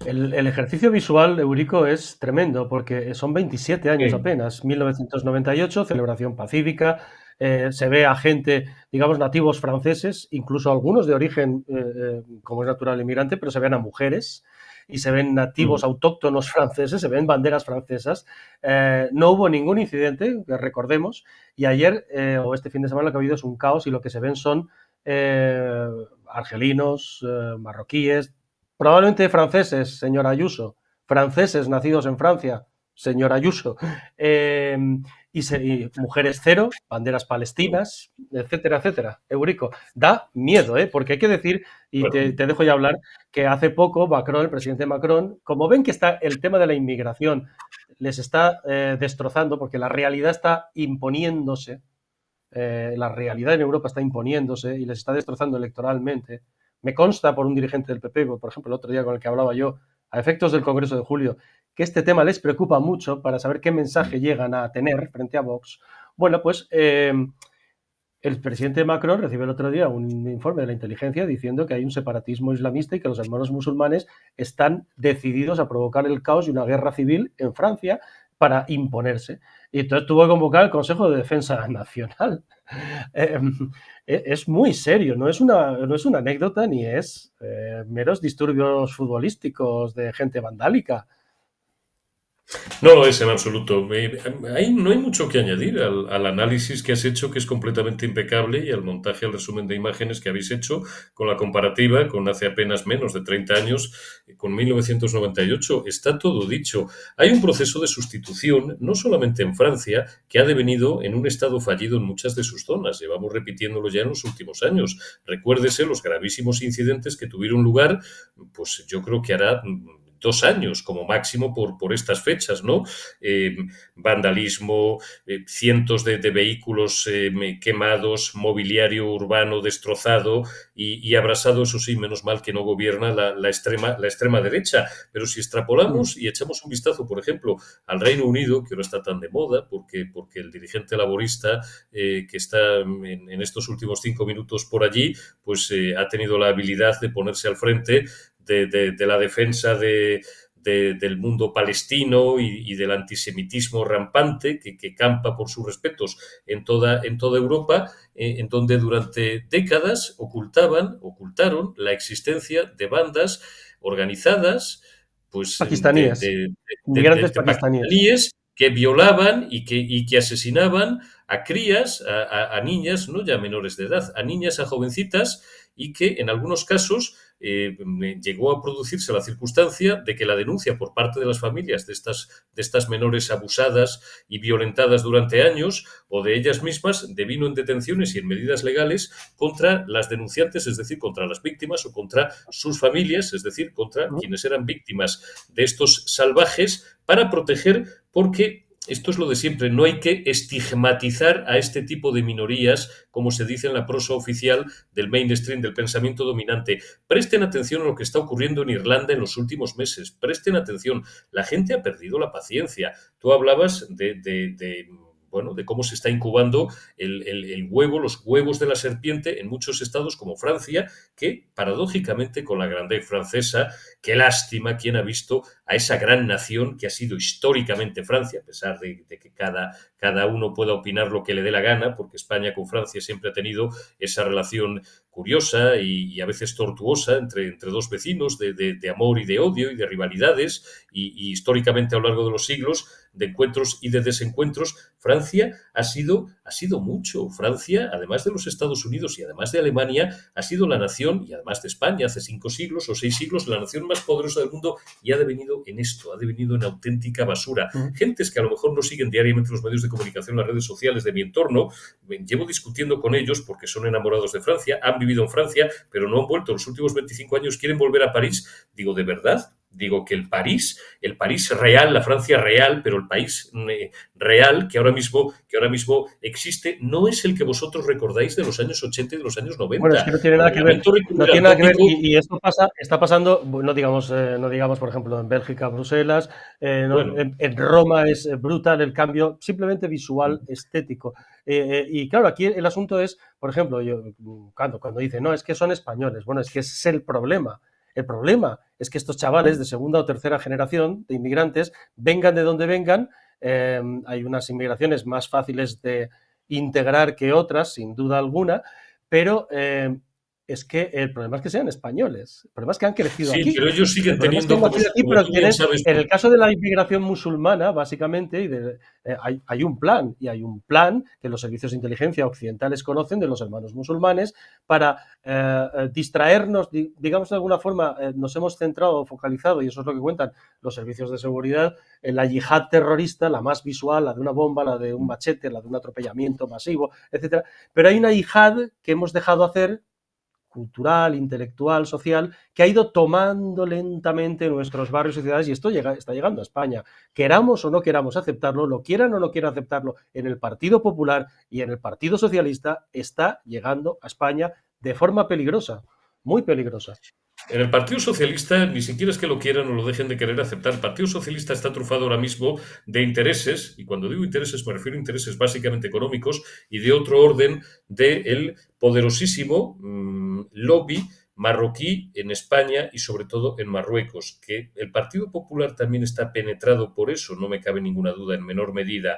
El ejercicio visual, Eurico, es tremendo porque son 27 años apenas. 1998, celebración pacífica, se ve a gente, digamos, nativos franceses, incluso algunos de origen, como es natural, inmigrante, pero se ven a mujeres y se ven nativos autóctonos franceses, se ven banderas francesas. No hubo ningún incidente, que recordemos, y ayer o este fin de semana lo que ha habido es un caos y lo que se ven son argelinos, marroquíes, probablemente franceses, señora Ayuso, franceses nacidos en Francia, señora Ayuso, y mujeres cero, banderas palestinas, etcétera, etcétera. Eurico, da miedo, porque hay que decir, y te dejo ya hablar, que hace poco Macron, el presidente Macron, como ven que está el tema de la inmigración, les está destrozando, porque la realidad está imponiéndose, la realidad en Europa está imponiéndose y les está destrozando electoralmente. Me consta por un dirigente del PP, por ejemplo, el otro día con el que hablaba yo, a efectos del Congreso de julio, que este tema les preocupa mucho para saber qué mensaje llegan a tener frente a Vox. Bueno, pues el presidente Macron recibe el otro día un informe de la inteligencia diciendo que hay un separatismo islamista y que los hermanos musulmanes están decididos a provocar el caos y una guerra civil en Francia para imponerse. Y entonces tuvo que convocar el Consejo de Defensa Nacional. Es muy serio, no es una anécdota ni es meros disturbios futbolísticos de gente vandálica. No lo es en absoluto. No hay mucho que añadir al análisis que has hecho, que es completamente impecable, y al montaje, al resumen de imágenes que habéis hecho, con la comparativa con hace apenas menos de 30 años, con 1998. Está todo dicho. Hay un proceso de sustitución, no solamente en Francia, que ha devenido en un estado fallido en muchas de sus zonas. Llevamos repitiéndolo ya en los últimos años. Recuérdese los gravísimos incidentes que tuvieron lugar, pues yo creo que hará 2 años como máximo por estas fechas, ¿no? Vandalismo, cientos de vehículos quemados, mobiliario urbano destrozado y abrasado, eso sí, menos mal que no gobierna la extrema derecha. Pero si extrapolamos y echamos un vistazo, por ejemplo, al Reino Unido, que ahora está tan de moda, porque el dirigente laborista que está en estos últimos 5 minutos por allí, pues ha tenido la habilidad de ponerse al frente de la defensa del mundo palestino y del antisemitismo rampante que campa por sus respetos en toda Europa, en donde durante décadas ocultaron la existencia de bandas organizadas, pues pakistaníes, migrantes pakistaníes que violaban y que asesinaban a crías, a niñas, no ya menores de edad, a niñas, a jovencitas, y que en algunos casos llegó a producirse la circunstancia de que la denuncia por parte de las familias de estas menores abusadas y violentadas durante años, o de ellas mismas, devino en detenciones y en medidas legales contra las denunciantes, es decir, contra las víctimas, o contra sus familias, es decir, contra quienes eran víctimas de estos salvajes, para proteger, porque esto es lo de siempre, no hay que estigmatizar a este tipo de minorías, como se dice en la prosa oficial del mainstream, del pensamiento dominante. Presten atención a lo que está ocurriendo en Irlanda en los últimos meses. Presten atención. La gente ha perdido la paciencia. Tú hablabas de cómo se está incubando el huevo, los huevos de la serpiente en muchos estados como Francia, que paradójicamente con la grandeza francesa, qué lástima quien ha visto a esa gran nación que ha sido históricamente Francia, a pesar de que cada uno pueda opinar lo que le dé la gana, porque España con Francia siempre ha tenido esa relación curiosa y a veces tortuosa entre dos vecinos de amor y de odio y de rivalidades y históricamente a lo largo de los siglos de encuentros y de desencuentros. Francia ha sido mucho. Francia, además de los Estados Unidos y además de Alemania, ha sido la nación, y además de España, hace 5 siglos o 6 siglos, la nación más poderosa del mundo, y ha devenido en esto, ha devenido en auténtica basura. Gentes que a lo mejor no siguen diariamente los medios de comunicación, las redes sociales de mi entorno, llevo discutiendo con ellos porque son enamorados de Francia, han vivido en Francia, pero no han vuelto. Los últimos 25 años quieren volver a París. Digo, ¿de verdad? Digo que el París real, la Francia real, pero el país real que ahora mismo existe, no es el que vosotros recordáis de los años 80 y de los años 90. Bueno, es que no tiene nada que ver. No tiene nada que ver, y esto está pasando, no digamos, por ejemplo, en Bélgica, Bruselas, en Roma es brutal el cambio, simplemente visual, estético. Y claro, aquí el asunto es, por ejemplo, cuando dice, no, es que son españoles, bueno, es que ese es el problema. El problema es que estos chavales de segunda o tercera generación de inmigrantes, vengan de donde vengan, hay unas inmigraciones más fáciles de integrar que otras, sin duda alguna, pero es que el problema es que sean españoles. El problema es que han crecido aquí. Sí, pero ellos siguen teniendo... En el caso de la inmigración musulmana, básicamente, hay un plan, y hay un plan que los servicios de inteligencia occidentales conocen de los hermanos musulmanes para distraernos, digamos de alguna forma, nos hemos centrado o focalizado, y eso es lo que cuentan los servicios de seguridad, en la yihad terrorista, la más visual, la de una bomba, la de un machete, la de un atropellamiento masivo, etcétera. Pero hay una yihad que hemos dejado hacer, cultural, intelectual, social, que ha ido tomando lentamente nuestros barrios y ciudades, y esto está llegando a España. Queramos o no queramos aceptarlo, lo quieran o no quieran aceptarlo, en el Partido Popular y en el Partido Socialista está llegando a España de forma peligrosa, muy peligrosa. En el Partido Socialista ni siquiera es que lo quieran o lo dejen de querer aceptar. El Partido Socialista está trufado ahora mismo de intereses, y cuando digo intereses me refiero a intereses básicamente económicos y de otro orden del poderosísimo lobby marroquí en España y sobre todo en Marruecos, que el Partido Popular también está penetrado por eso, no me cabe ninguna duda, en menor medida.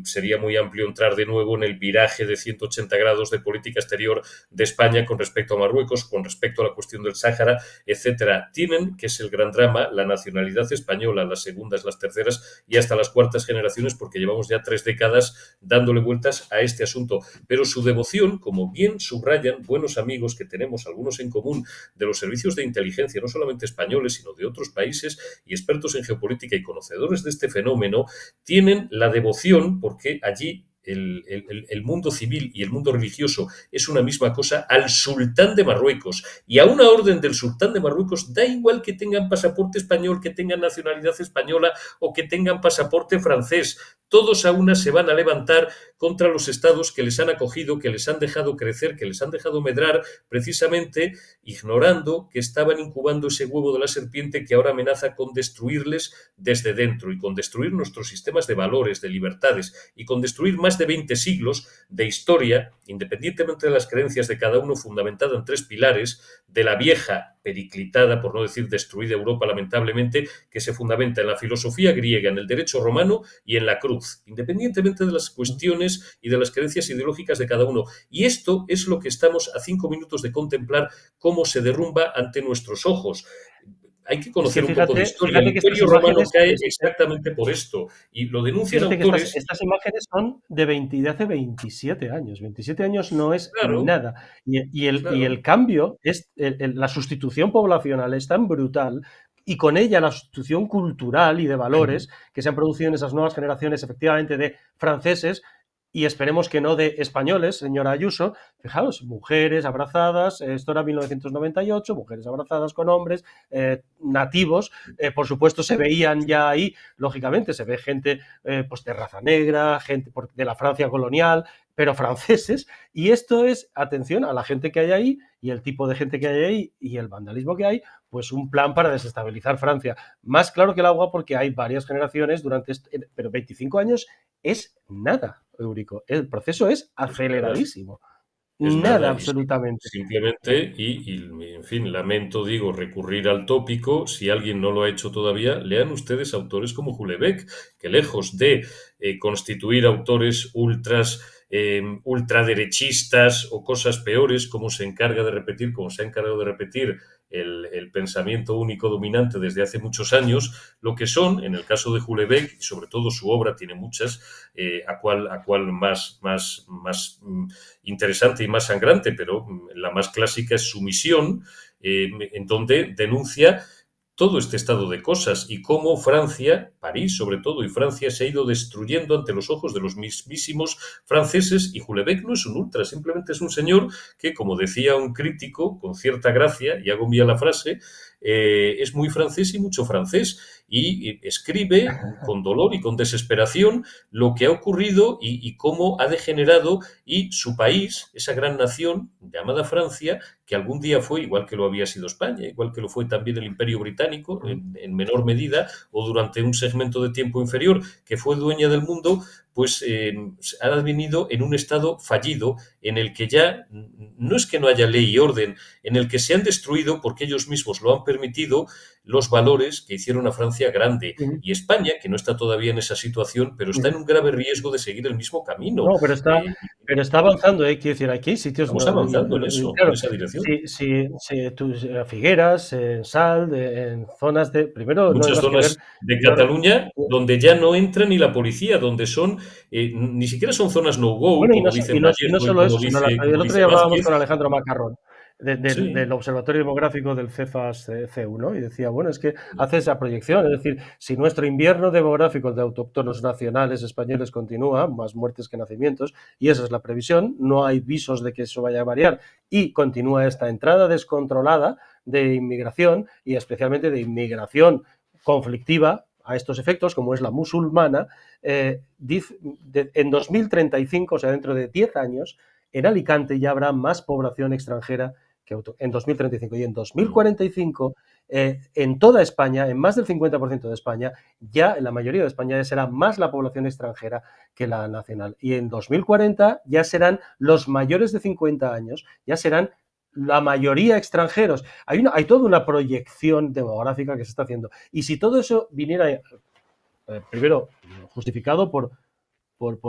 Sería muy amplio entrar de nuevo en el viraje de 180 grados de política exterior de España con respecto a Marruecos, con respecto a la cuestión del Sáhara, etcétera. Tienen, que es el gran drama, la nacionalidad española, las segundas, las terceras y hasta las cuartas generaciones, porque llevamos ya 3 décadas dándole vueltas a este asunto. Pero su devoción, como bien subrayan buenos amigos que tenemos, algunos en común, de los servicios de inteligencia, no solamente españoles, sino de otros países, y expertos en geopolítica y conocedores de este fenómeno, tienen la devoción, porque allí el mundo civil y el mundo religioso es una misma cosa, al sultán de Marruecos. Y a una orden del sultán de Marruecos da igual que tengan pasaporte español, que tengan nacionalidad española o que tengan pasaporte francés. Todos a una se van a levantar contra los estados que les han acogido, que les han dejado crecer, que les han dejado medrar, precisamente ignorando que estaban incubando ese huevo de la serpiente que ahora amenaza con destruirles desde dentro y con destruir nuestros sistemas de valores, de libertades y con destruir más de 20 siglos de historia, independientemente de las creencias de cada uno, fundamentada en 3 pilares, de la vieja, periclitada, por no decir destruida Europa, lamentablemente, que se fundamenta en la filosofía griega, en el derecho romano y en la cruz, independientemente de las cuestiones y de las creencias ideológicas de cada uno. Y esto es lo que estamos a 5 minutos de contemplar cómo se derrumba ante nuestros ojos. Hay que conocer un poco de historia. El Imperio Romano cae exactamente por esto. Y lo denuncian autores. Estas imágenes son de hace 27 años. 27 años no es nada. Y el cambio, la sustitución poblacional es tan brutal, y con ella la sustitución cultural y de valores que se han producido en esas nuevas generaciones, efectivamente, de franceses, y esperemos que no de españoles, señora Ayuso. Fijaos, mujeres abrazadas, esto era 1998, mujeres abrazadas con hombres, nativos, por supuesto se veían ya ahí, lógicamente, se ve gente pues de raza negra, gente de la Francia colonial, pero franceses, y esto es, atención a la gente que hay ahí, y el tipo de gente que hay ahí, y el vandalismo que hay, pues un plan para desestabilizar Francia. Más claro que el agua, porque hay varias generaciones durante pero 25 años es nada, Eurico. El proceso es aceleradísimo. Es nada, absolutamente. Simplemente, en fin, lamento, digo, recurrir al tópico. Si alguien no lo ha hecho todavía, lean ustedes autores como Houellebecq, que lejos de constituir autores ultraderechistas o cosas peores, como se ha encargado de repetir el pensamiento único dominante desde hace muchos años, lo que son, en el caso de Houellebecq, y sobre todo su obra tiene muchas, a cual más interesante y más sangrante, pero la más clásica es Su misión, en donde denuncia todo este estado de cosas y cómo Francia, París sobre todo, y Francia se ha ido destruyendo ante los ojos de los mismísimos franceses. Y Houellebecq no es un ultra, simplemente es un señor que, como decía un crítico con cierta gracia, y hago mía la frase, es muy francés y mucho francés, y escribe con dolor y con desesperación lo que ha ocurrido y cómo ha degenerado, y su país, esa gran nación llamada Francia, que algún día fue, igual que lo había sido España, igual que lo fue también el Imperio Británico, en menor medida, o durante un segmento de tiempo inferior, que fue dueña del mundo, pues ha venido en un estado fallido, en el que ya no es que no haya ley y orden, en el que se han destruido, porque ellos mismos lo han permitido, los valores que hicieron a Francia grande. Y España, que no está todavía en esa situación, pero está en un grave riesgo de seguir el mismo camino. No, pero está avanzando, quiero decir, aquí hay sitios... Estamos avanzando en eso, claro, en esa dirección. Sí, Figueras, en Sal, en zonas de... Primero, muchas zonas de Cataluña donde ya no entra ni la policía, donde son... ni siquiera son zonas no-go, bueno, como dicen ayer. No solo eso, sino el otro día hablábamos con Alejandro Macarrón, del Observatorio Demográfico del CEFAS-CEU, ¿no? Y decía, bueno, es que hace esa proyección, es decir, si nuestro invierno demográfico de autóctonos nacionales españoles continúa, más muertes que nacimientos, y esa es la previsión, no hay visos de que eso vaya a variar, y continúa esta entrada descontrolada de inmigración, y especialmente de inmigración conflictiva a estos efectos, como es la musulmana, en 2035, o sea, dentro de 10 años, en Alicante ya habrá más población extranjera en 2035 y en 2045, en toda España, en más del 50% de España, ya en la mayoría de España ya será más la población extranjera que la nacional. Y en 2040 ya serán los mayores de 50 años, ya serán la mayoría extranjeros. Hay toda una proyección demográfica que se está haciendo. Y si todo eso viniera, primero, justificado por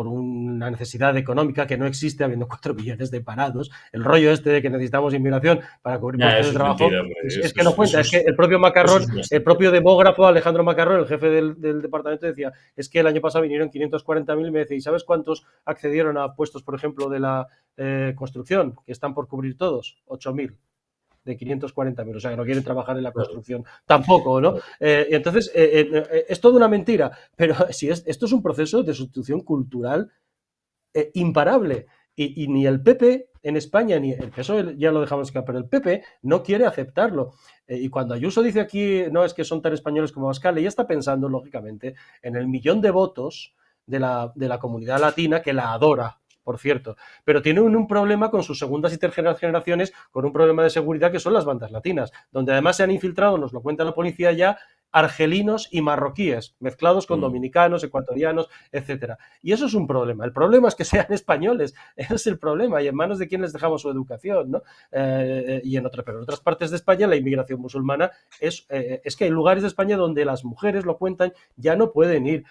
una necesidad económica que no existe, habiendo 4 millones de parados, el rollo este de que necesitamos inmigración para cubrir puestos de trabajo, mentira, es que no cuenta. Es que el propio Macarrón, el propio demógrafo Alejandro Macarrón, el jefe del departamento, decía, es que el año pasado vinieron 540.000, me decía, ¿y sabes cuántos accedieron a puestos, por ejemplo, de la construcción, que están por cubrir todos? 8.000. De 540.000, o sea, que no quieren trabajar en la construcción tampoco, ¿no? Entonces, es toda una mentira, pero si esto es un proceso de sustitución cultural imparable, y ni el PP en España, ni el PSOE, ya lo dejamos escapar, pero el PP no quiere aceptarlo. Y cuando Ayuso dice aquí, no, es que son tan españoles como Abascal, ella está pensando, lógicamente, en el millón de votos de la comunidad latina que la adora, por cierto, pero tiene un problema con sus segundas y terceras generaciones, con un problema de seguridad que son las bandas latinas, donde además se han infiltrado, nos lo cuenta la policía ya, argelinos y marroquíes, mezclados con dominicanos, ecuatorianos, etcétera. Y eso es un problema. El problema es que sean españoles, ese es el problema, y en manos de quién les dejamos su educación, ¿no? Pero en otras partes de España la inmigración musulmana es que hay lugares de España donde las mujeres, lo cuentan, ya no pueden ir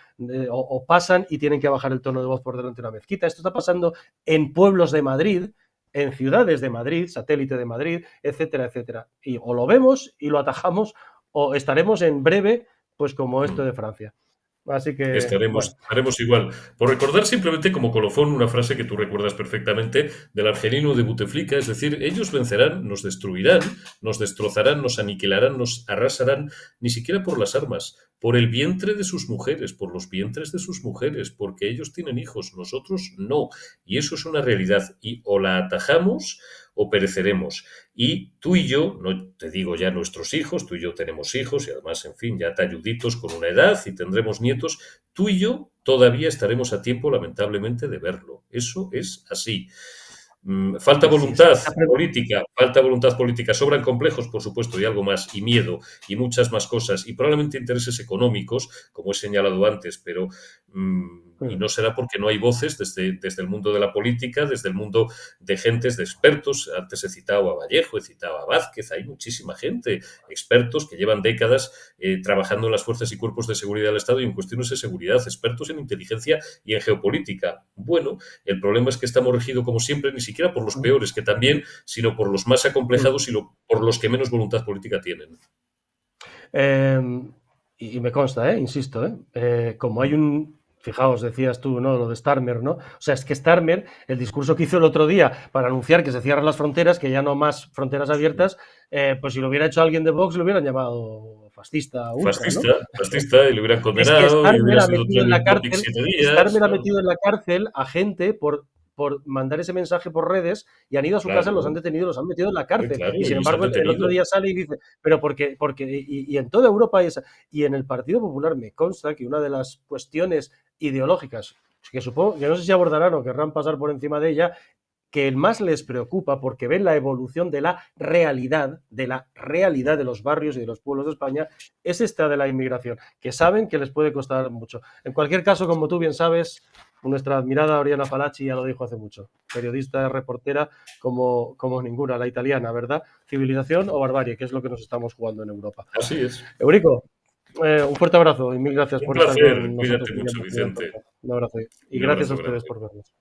o pasan y tienen que bajar el tono de voz por delante de una mezquita. Esto está pasando en pueblos de Madrid, en ciudades de Madrid, satélite de Madrid, etcétera, etcétera. Y o lo vemos y lo atajamos, o estaremos en breve, pues como esto de Francia. Así que estaremos igual. Por recordar simplemente como colofón una frase que tú recuerdas perfectamente del argelino de Bouteflika, es decir, ellos vencerán, nos destruirán, nos destrozarán, nos aniquilarán, nos arrasarán, ni siquiera por las armas, por el vientre de sus mujeres, por los vientres de sus mujeres, porque ellos tienen hijos, nosotros no. Y eso es una realidad. Y o la atajamos o pereceremos. Y tú y yo, no te digo ya nuestros hijos, tú y yo tenemos hijos y además, en fin, ya talluditos con una edad y tendremos nietos, tú y yo todavía estaremos a tiempo, lamentablemente, de verlo. Eso es así. Falta voluntad política, sobran complejos, por supuesto, y algo más, y miedo, y muchas más cosas, y probablemente intereses económicos, como he señalado antes, pero y no será porque no hay voces desde el mundo de la política, desde el mundo de gentes, de expertos. Antes he citado a Vallejo, he citado a Vázquez, hay muchísima gente, expertos que llevan décadas trabajando en las fuerzas y cuerpos de seguridad del Estado y en cuestiones de seguridad, expertos en inteligencia y en geopolítica. Bueno, el problema es que estamos regidos, como siempre, ni siquiera por los peores, que también, sino por los más acomplejados y por los que menos voluntad política tienen. Y me consta, insisto, como hay un... Fijaos, decías tú, ¿no? Lo de Starmer, ¿no? O sea, es que Starmer, el discurso que hizo el otro día para anunciar que se cierran las fronteras, que ya no más fronteras abiertas, pues si lo hubiera hecho alguien de Vox, lo hubieran llamado fascista. Fascista, y lo hubieran condenado. Es que Starmer ha metido en la cárcel a gente por mandar ese mensaje por redes y han ido a su casa, los han detenido, los han metido en la cárcel. Y sin embargo, el otro día sale y dice, pero porque y en toda Europa y en el Partido Popular me consta que una de las cuestiones ideológicas que supongo que no sé si abordarán o querrán pasar por encima de ella, que más les preocupa porque ven la evolución de la realidad de los barrios y de los pueblos de España, es esta de la inmigración, que saben que les puede costar mucho. En cualquier caso, como tú bien sabes, nuestra admirada Oriana Falacci ya lo dijo hace mucho, periodista, reportera como ninguna, la italiana, ¿verdad? Civilización o barbarie, que es lo que nos estamos jugando en Europa. Así es. Eurico, un fuerte abrazo y mil gracias por estar con nosotros. Cuídate mucho, Vicente. Un abrazo. Y gracias a ustedes por vernos.